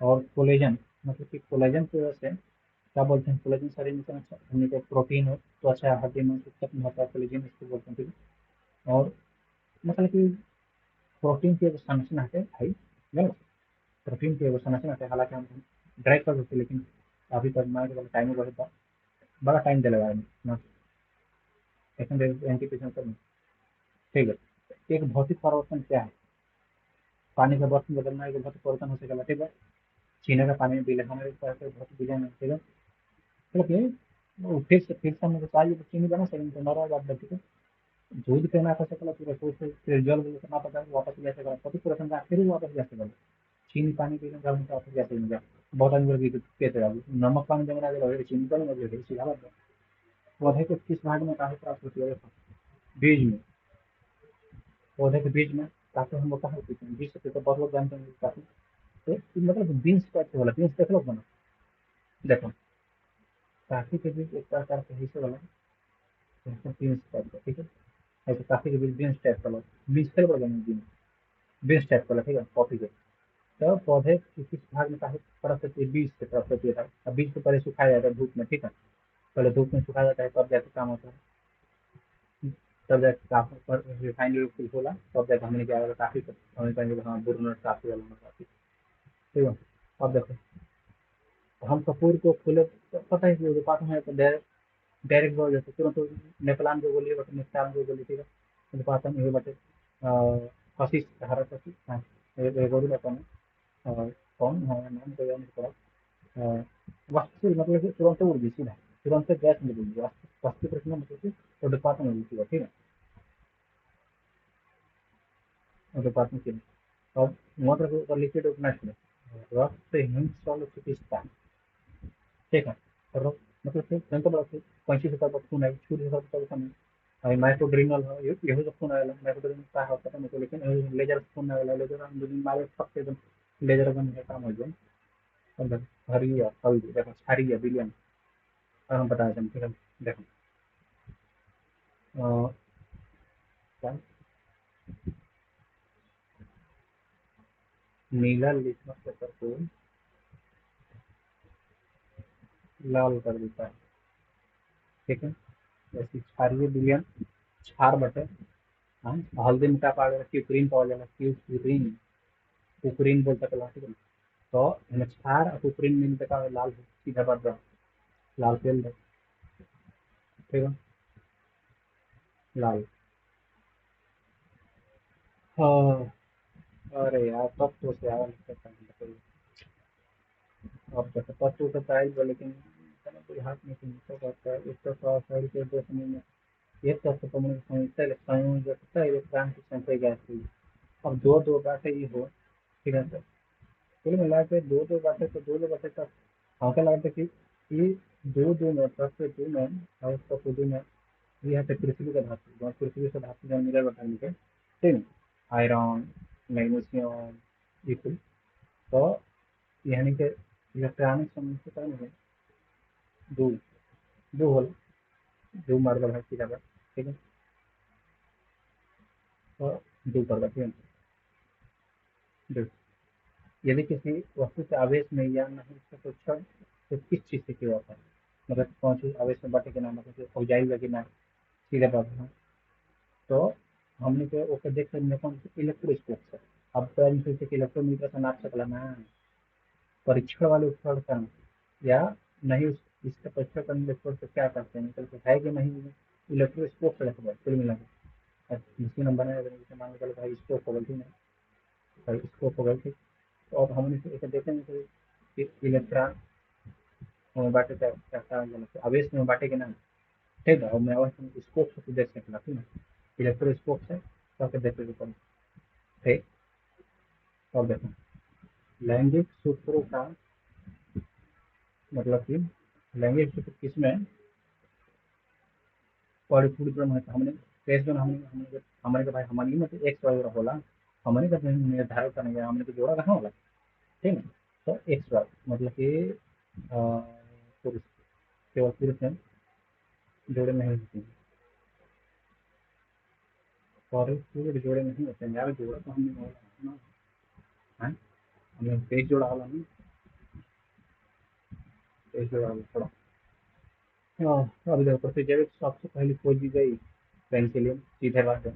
और कोलेजन, मतलब कि कोलेजन की वजह से क्या बोलते हैं, कोलेजन शरीर में अच्छा हमने को प्रोटीन हो तो अच्छा हड्डी में खत्म होता है, कोलेजन इसको बोलते हैं, ठीक है। और मतलब कि प्रोटीन की एक संरचना है भाई, गलत, प्रोटीन की एक संरचना है, हालांकि हम ड्राइव कर सकते लेकिन अभी तक मैं टाइम बहुत बड़ा टाइम दिलवाया ना, एंटीपेशन करना, ठीक है। एक भौतिक परिवर्तन क्या है? पानी का बर्तन बदलना एक भौतिक परिवर्तन हो सकेगा, ठीक है। छीने का पानी में पी लेना एक तरह से भौतिक विजय, ठीक है। मतलब ये वो फिर से हम चाहिए तो चीनी बना सकेंगे तो नरम बात है, ठीक है। दूध पे ना कर सकला पूरा सोच फिर जल वो ना पता वापस जा सकेगा, भौतिक परिवर्तन का फिर वापस जा सकेगा। चीनी पानी पीने का हम वापस जा सकेंगे, बहुत आदमी लोग कहते हैं नमक पानी जमा लगे चीनी पानी लगे सीधा बात है। पौधे के किस भाग में काफी प्राप्त होती है? बीज में, पौधे के बीज में काफी हम लोग कहाँ पीते हैं बीज से, तो बहुत लोग जानते हैं काफी। तो मतलब बीन्स टाइप से वाला बीन्स देख लो बना, देखो काफी के बीज एक प्रकार के हिस्से वाला बीन्स टाइप का, ठीक है। ऐसे काफी के बीज बीन्स टाइप वाला, बीज खेल बोला बीन्स, बीन्स टाइप वाला, ठीक है। कॉफी के तो पौधे की किस भाग में काफी परत होती है? बीज से परत होती है। अब बीज को पहले सुखाया जाता है धूप में, ठीक है। पहले धूप में सुखाया जाता है तब जाके काम होता है, तब जाके काफी पर रिफाइंड कुछ होला तब जाके हमने क्या काफी हमें कहेंगे हाँ बुरनट काफी वाला काफी, ठीक है। अब देखो हम कपूर को फूले तो पता ही कि पास में तो डायरेक्ट बोल जाते तुरंत नेपालान जो बोलिए बटे नेपाल जो बोली, ठीक है। तो पास में ये बटे कशिश हरा कशिश, हाँ ये बोली बता कौन है नाम तो याद नहीं पड़ा, वस्तु मतलब कि तुरंत उड़ गई सीधा, तुरंत गैस मिल गई वस्तु, वस्तु प्रश्न मतलब कि वो डिपार्टमेंट मिल गई, ठीक है। वो डिपार्टमेंट की अब मोटर ऊपर लिक्विड उठना चाहिए रक्त हिम चिकित्सा, ठीक है। और मतलब कि तो बड़ा कैंची से तब खून है छुरी से तब खून है माइक्रोड्रिनल है यही सब खून आएगा, माइक्रोड्रिनल का है पता नहीं लेकिन लेजर खून आएगा, लेजर हम दिन मारे फट एकदम लेजर बन के काम हो जाए। मतलब हरी है हल्दी देखो हरी है बिलियन, और हम बता दें, ठीक है। देखो क्या नीला लिटमस पेपर को लाल कर देता है, ठीक है। जैसे क्षारीय विलयन क्षार बटे, हाँ हल्दी में क्या पाया क्यूक्रीन पाया जाएगा, क्यूक्रीन, कुकुरीन बोल सकला, ठीक है। तो इनमें क्षार और कुकुरीन में इनका लाल सीधा बात बा, लाल तेल दे, ठीक है। लाल हाँ, अरे यार तब तो से यार अब जैसे तत्व तो चाहिए लेकिन कोई हाथ में समझता करता है इसका साइड के दो समय में एक तत्व को मैंने संयुक्त संयोजकता इलेक्ट्रॉन की संख्या ज्ञात हुई, अब दो दो बातें ये हो, ठीक है सर। कुल मिला के दो दो बातें, तो दो दो बातें तक हम क्या लगता है कि ये दो दो में सबसे दो में और सबसे दो में ये है पृथ्वी का धातु, जो पृथ्वी से धातु जो मिला बता है, ठीक है। आयरन, मैग्नीशियम, ये कुल। तो यानी कि इलेक्ट्रॉनिक समस्या का नहीं है, दो दो होल, दो मार्बल है सीधा, ठीक है। तो दो कर ठीक है। दो, यदि किसी वस्तु से आवेश में या नहीं उसका परीक्षण तो किस चीज़ से किया जाता है? मतलब कौन सी आवेश में बांटे के नाम, मतलब औजाई लगे ना, सीधे बात है। तो हमने के ओके देख सकते कौन सी इलेक्ट्रोस्कोप से। अब तो हम सोचे कि इलेक्ट्रोमीटर से नाप सकला ना, परीक्षण वाले उपकरण का, या नहीं इसका परीक्षण करने के उपकरण से क्या करते हैं, मतलब है कि नहीं इलेक्ट्रोस्कोप से रखा कुल मिला के मशीन हम बनाए जैसे मान लो भाई स्कोप हो गई थी ना, भाई स्कोप हो गई थी। तो अब हमने इसे देखेंगे कि इलेक्ट्रॉन में बांटे क्या क्या क्या मतलब आवेश में बांटे के ना, ठीक है। और मैं और स्कोप से देख सकता ठीक है, इलेक्ट्रोस्कोप से करके देख सकते हैं, ठीक। और देखो लैंगिक सूत्रों का मतलब कि लैंगिक सूत्र किसमें परिपूर्ण है, हमने टेस्ट जो हमने हमने हमारे के भाई हमारी में तो एक्स वगैरह होला, हमने का निर्धारित करने गया, हमने तो जोड़ा कहाँ होला, ठीक है। तो एक्स वाई मतलब कि पुरुष, केवल पुरुष में जोड़े नहीं होते हैं, और पूरे जोड़े नहीं होते हैं यार, जोड़ा तो हमने होला ना, है हमने तेईस जोड़ा होला नहीं, तेईस जोड़ा होला थोड़ा। हाँ अभी देखो प्रतिजैविक सबसे पहले खोजी गई पेंसिलिन, सीधे बात है।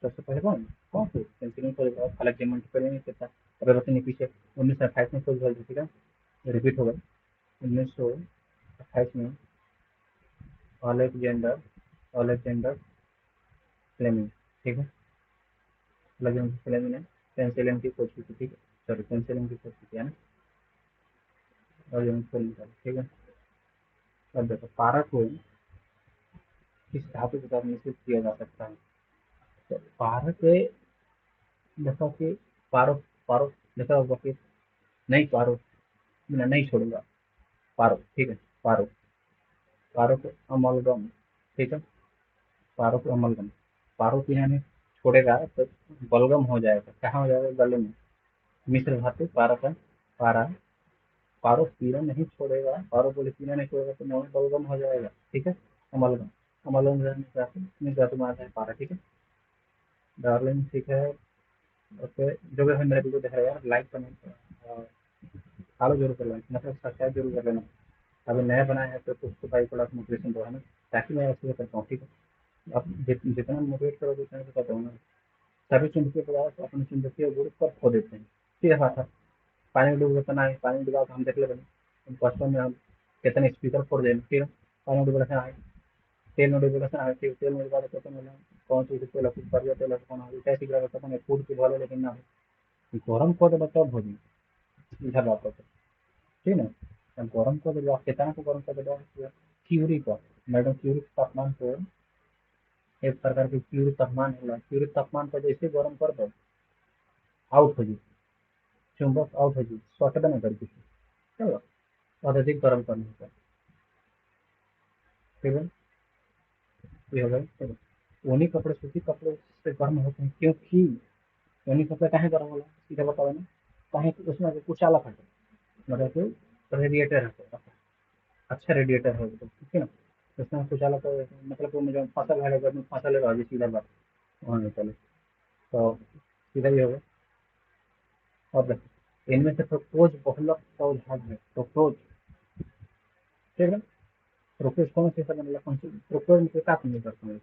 सबसे पहले कौन कौन सी पेंसिलिन खोज, हालांकि मल्टीपल नहीं करता, अगर बताइए पीछे 1928 में खोज गई थी, ठीक है, रिपीट हो गई 1928 में, अलेक्जेंडर अलेक्जेंडर फ्लेमिंग, ठीक है। अलेक्जेंडर फ्लेमिंग ने पेंसिलिन की खोज की थी, ठीक है, सॉरी पेंसिलिन की खोज की थी, है ना, अलेक्जेंडर फ्लेमिंग, ठीक है। अब देखो पारा को किस धातु के द्वारा मिश्रित किया जा सकता है, तो पारा के देखो कि पारो पारो देखा होगा कि नहीं पारो, मैं नहीं छोड़ूंगा, पारो ठीक है, पारो पारो को अमलगम, ठीक है, पारो को अमलगम, पारो की यानी छोड़ेगा तो बलगम हो जाएगा, कहाँ हो जाएगा गले में, मिश्र धातु पारा का, पारा पारो पीरा नहीं छोड़ेगा, पारो बोले पीरा नहीं छोड़ेगा तो नॉन बलगम हो जाएगा, ठीक है। अमलगम, अमलगम रहने धातु में आता है पारा, ठीक है। डार्लिंग ठीक है, ओके। जो भी मेरा वीडियो देख रहा है यार लाइक करना, फॉलो जरूर कर लेना, मतलब सब्सक्राइब जरूर कर लेना, अभी नया बनाया है तो उसको भाई थोड़ा मोटिवेशन दो, है ना, ताकि मैं अच्छे से कर पाऊँ, ठीक है। आप जितना मोटिवेट करोगे उतना तो करता हूँ ना। सभी चुंबकीय पदार्थ अपने चुंबकीय गुण पर खो देते हैं, सीधा बात है। पानी में डूब बतना है, पानी में डूबा हम देख ले बने बचपन में हम कितने स्पीकर फोड़ दें, फिर पानी में डूबा है, तेल में डूबा है, फिर तेल में डूबा पता नहीं कौन सी तेल कुछ कर दिया, तेल कौन कैसी ग्रह पता नहीं, फूड की भले लेकिन ना हो गरम को तो बचाओ भोजन, सीधा बात होता है, ठीक है ना। गरम को तो कितना को गरम कर दो, क्यूरी को, मैडम क्यूरी तापमान को, एक प्रकार के क्यूरी तापमान होला, क्यूरी तापमान पर जैसे गरम कर दो आउट हो जाए, चुंबक आउट हो जाए, सॉकेट ना कर किसी, चलो और अधिक गर्म करने का, ठीक है। ये हो गया, चलो। ऊनी कपड़े सूती कपड़े से गर्म होते हैं, क्योंकि ऊनी कपड़े कहाँ गर्म होला, सीधा बताओ ना, कहीं तो उसमें कुछ अलग हटे, मतलब कि रेडिएटर है, अच्छा रेडिएटर है तो ठीक है ना, उसमें कुछ अलग मतलब वो मुझे फसल है, अगर मैं फसल लगा दी सीधा बात वहाँ नहीं चले, तो सीधा ही होगा। और देखो इनमें से फ्रुक्टोज बहुलक का उदाहरण है, फ्रुक्टोज, ठीक है। फ्रुक्टोज कौन से मतलब कौन से फ्रुक्टोज में क्या नहीं करते हैं,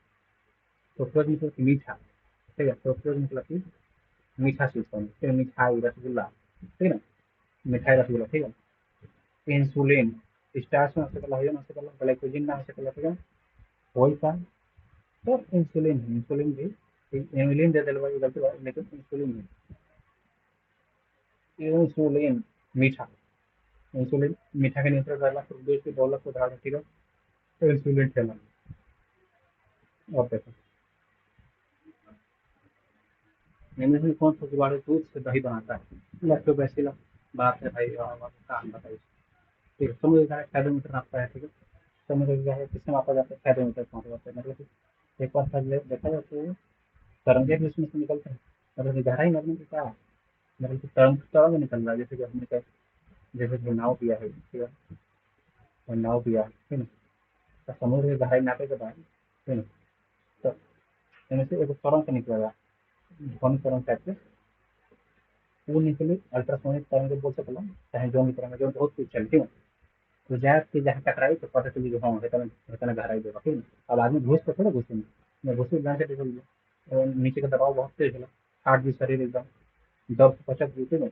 फ्रुक्टोज मतलब कि मीठा, ठीक है, फ्रुक्टोज मतलब कि मीठा चीज का, फिर मिठाई रसगुल्ला, ठीक है ना, मिठाई रसगुल्ला, ठीक है। इंसुलिन स्टार्च में से कला हो ना से कला ग्लाइकोजन ना से कला, ठीक है, वही का। तो इंसुलिन भी इन्सुलिन दे दिलवा गलती बात, लेकिन इंसुलिन है, इंसुलिन मीठा, इंसुलिन मीठा के नियंत्रण करना फ्रुक्टोज की दौलत को उदाहरण, ठीक है। तो इंसुलिन ठेला, और देखो निम्न में कौन सा जुगाड़ू दूध से दही बनाता है? लैक्टोबैसिलस। बात है भाई, और काम बताइए। ठीक है, समुद्र का फेदोमीटर नापता है, ठीक है। समुद्र का है किससे मापा जाता है? फेदोमीटर से मापा जाता है। मतलब कि एक बार पहले देखा जाए तो तरंगे भी उसमें से निकलते हैं। मतलब कि गहराई मतलब कि क्या है? मतलब कि तरंग तरंग निकल रहा है, जैसे कि हमने कहा, जैसे कि नाव पिया है, ठीक है, और नाव पिया है, ठीक है। तो समुद्र की गहराई नापे के बाद, ठीक है, तो इनमें से एक तरंग निकलेगा, ध्वनि तरंग टाइप से। वो निकले अल्ट्रासोनिक तरंग बोल सकते हैं, चाहे जो भी तरंग जो बहुत कुछ चलती है। तो जैसे कि जहाँ टकराई तो पता चली कि हाँ इतना गहराई देगा, ठीक है। अब आदमी घुस तो थोड़ा घुसेंगे, मैं घुसे जान से टिकल गया, और नीचे का दबाव बहुत तेज है, हार्ट भी शरीर एकदम 10 से 50 घंटे में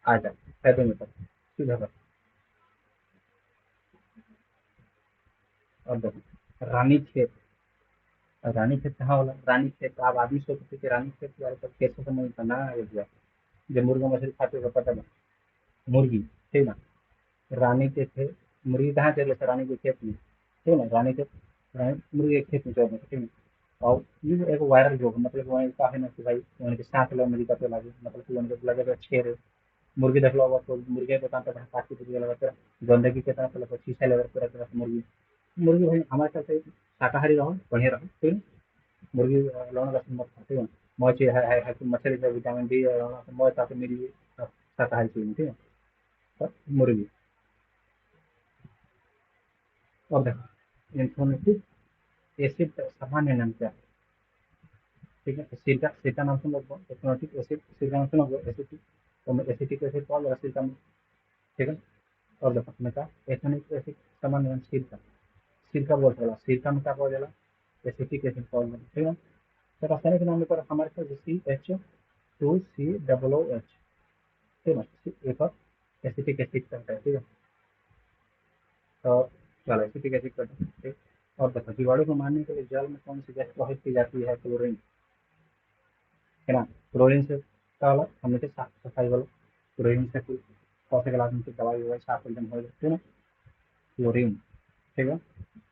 आ जाए फायदे में तक सीधा कर। और देखो रानी खेत, रानी खेत कहाँ वाला रानी खेत? आप आदमी सोचते कि रानी खेत यार सब कैसे समझ बना है गया, जब मुर्गा मछली खाते हो पता ना, मुर्गी, ठीक ना। रानी के खेत, मुर्गी कहाँ चले थे? रानी के खेत में, ठीक ना। रानी के मुर्गी के खेत में चौदह, ठीक है। और ये एक वायरल जो मतलब वहीं का है ना कि भाई वहीं के 7 लोग मुर्गी का लगे, मतलब कि उनके लगे छेड़ मुर्गी देख लो, तो मुर्गी के दुकान पर काटी मुर्गी लगा कर गंदगी के तरह लगा शीशा लगा पूरा तरह से मुर्गी। मुर्गी भाई हमारे साथ से शाकाहारी रहो, बढ़िया रहो, ठीक है। मुर्गी लौना का मत खाते हो, मौज है कि मछली से विटामिन डी और मौज आते मेरी शाकाहारी चीज, ठीक है। तो मुर्गी। और देखो इन्फॉर्मेटिव एसिड सामान्य नाम क्या है? ठीक है, सिरका, सिरका नाम सुन लो, इन्फॉर्मेटिव एसिड, सिरका नाम सुनो, एसिटिक, तो एसिटिक एसिड कॉल और सिरका, ठीक है। और देखो मैं कहा एथेनिक एसिड सामान्य नाम सिरका, सिरका बोल रहा सिरका में क्या बोल रहा एसिटिक एसिड कॉल, ठीक है। तो रासायनिक नाम पर हमारे पास CH2COOH, ठीक है, एक और एसिटिक एसिड करता है, ठीक है। तो चलो एसिटिक एसिड करता है, ठीक। और देखो जीवाणु को मारने के लिए जल में कौन सी गैस प्रवाहित की जाती है? क्लोरीन, है ना। क्लोरीन से क्या वाला हमने से साफ सफाई वाला, क्लोरीन से कोई कौन से गिलास में दवाई ववाई साफ एकदम हो जाती है ना, क्लोरीन, ठीक है।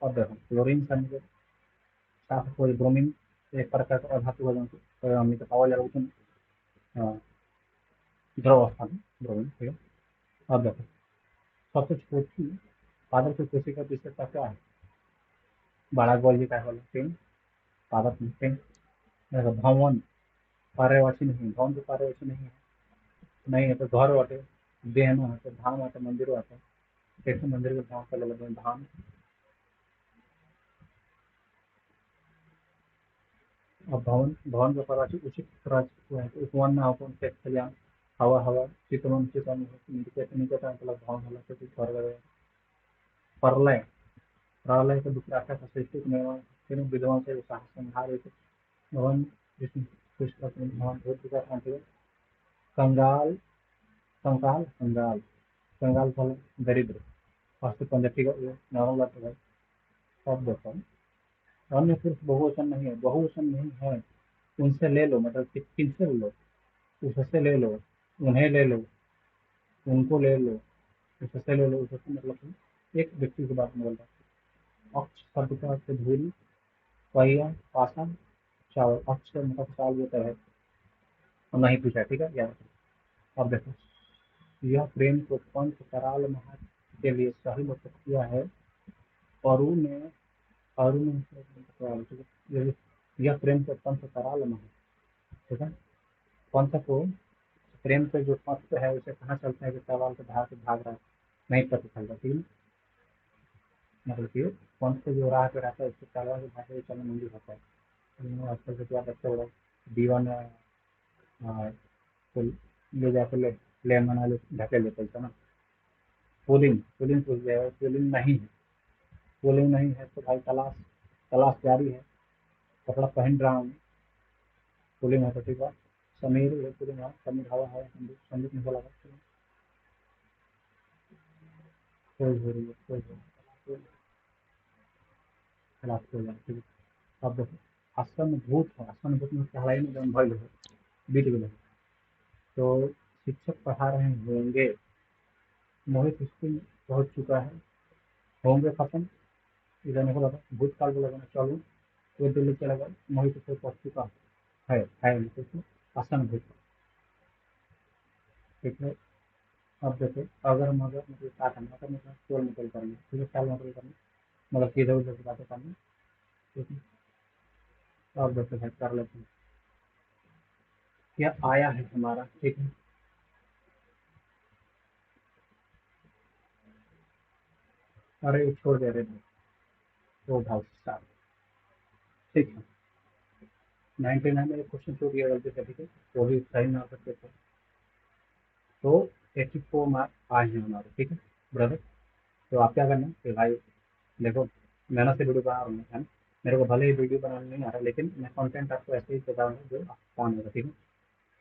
और देखो क्लोरीन से हमने साफ कोई ब्रोमीन एक प्रकार का अधातु है, तो हमने तो पावल जाएगा उसमें द्रव अवस्था में ब्रोमीन, ठीक है। और देखो सबसे छोटी पादप की कोशिका की विशेषता क्या है? बड़ा गोल जी का वाला, ठीक है, पादप में, ठीक है। देखो भवन पर्यायवाची नहीं, भवन तो पर्यायवाची नहीं है, नहीं है तो घर वाटे, देहना है तो धाम आते, मंदिर आते, कैसे मंदिर के धाम पहले लगे धाम। और भवन, भवन का पर्यायवाची उचित हुआ है, तो उपवन ना हो खेत खलियान, हवा हवा चितवन चितवन निकट मतलब भवन होला तो कुछ घर लगे। प्रलय, प्रलय के दूसरा अर्थ है सृष्टि के निर्माण, तीनों विधवाओं से संहार भवन विष्णु कृष्ण भवन बहुत विकास शांति। कंगाल, कंकाल कंगाल, कंगाल फल दरिद्र, वास्तु पंडित का नॉर्मल बात है। सब देखो अन्य पुरुष बहुवचन नहीं है, बहुवचन नहीं है। उनसे ले लो मतलब किनसे ले लो? उससे ले लो, उन्हें ले लो, उनको ले लो, उससे ले लो, उससे मतलब एक व्यक्ति की बात निकल रहा है। अक्ष शब्द का अर्थ धूल, पहिया, पाषाण, चावल, अक्ष का मतलब साल होता है, और नहीं पूछा, ठीक है यार। अब देखो यह प्रेम को पंच कराल महा के लिए सही मतलब किया है, अरु ने, अरु ने ठीक है। यह प्रेम को पंच कराल महा, ठीक है। पंथ को प्रेम से जो पंथ है उसे कहाँ चलते हैं कि सवाल से धार से भाग रहा है, नहीं पता चलता, ठीक है। मतलब कि पंथ से जो राह पे रहता है उससे तलवार से भाग के चलना मंदिर होता है। आजकल के क्या बच्चे हो दीवान तो ले जाकर ले मना ले ढके लेते है ना। पुलिंग, पुलिंग पूछ जाएगा, पुलिंग नहीं है, पुलिंग नहीं है तो भाई तलाश, तलाश जारी है, कपड़ा पहन रहा हूँ, पुलिंग है तो ठीक है। समीर है पुलिंग है, समीर हवा है, संदीप नहीं बोला कोई हो रही है, कोई हो रही है, तलाश हो जाए, ठीक है। अब देखो आसन भूत है, आसन भूत में पढ़ाई में जब भइल है, बीत गए, तो शिक्षक पढ़ा रहे होंगे, मोहित स्कूल पहुंच चुका है, होंगे खत्म, इधर नहीं लगा भूतकाल को लगाना चालू, वो दिल्ली चला गया, मोहित स्कूल पहुंच चुका है मतलब असंगठित। ठीक है। अब देखो, अगर हम अगर मतलब क्या करना, अगर मतलब टोल निकल करना, ठीक है, टाल मटोल करना, मतलब कि इधर उधर की बातें करना। ठीक है। और देखो है कर लेते हैं। क्या आया है हमारा, ठीक है। अरे ये छोड़ दे रहे थे, तो भाव स्टार। ठीक है। 99 में एक क्वेश्चन छूट गया गलती से, ठीक है। वो भी सही ना सकते थे। तो 84 मार्क आए हैं हमारे, ठीक है ब्रदर। तो आप क्या करना कि भाई देखो, मेहनत से वीडियो बना रहा हूँ, है ना। मेरे को भले ही वीडियो बनाना नहीं आ रहा, लेकिन मैं कंटेंट आपको ऐसे ही बताऊंगा जो काम होगा, ठीक है।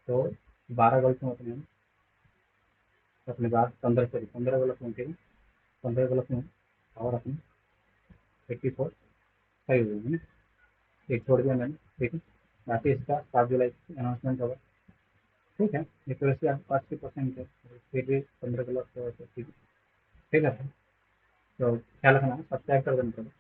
तो 12 गलत हूँ अपने बात, 15 सॉरी 15 गलत हूँ, ठीक है। 15 गलत हूँ, और अपने 84 सही हुए है ना। एक छोड़ दिया मैंने, ठीक है। बाकी इसका 7 जुलाई अनाउंसमेंट होगा, ठीक है। एक्यूरेसी आपको 80% है, फिर भी 15 गलत हो तो ठीक है। ठीक है। तो ख्याल रखना, सब्सक्राइब कर देना।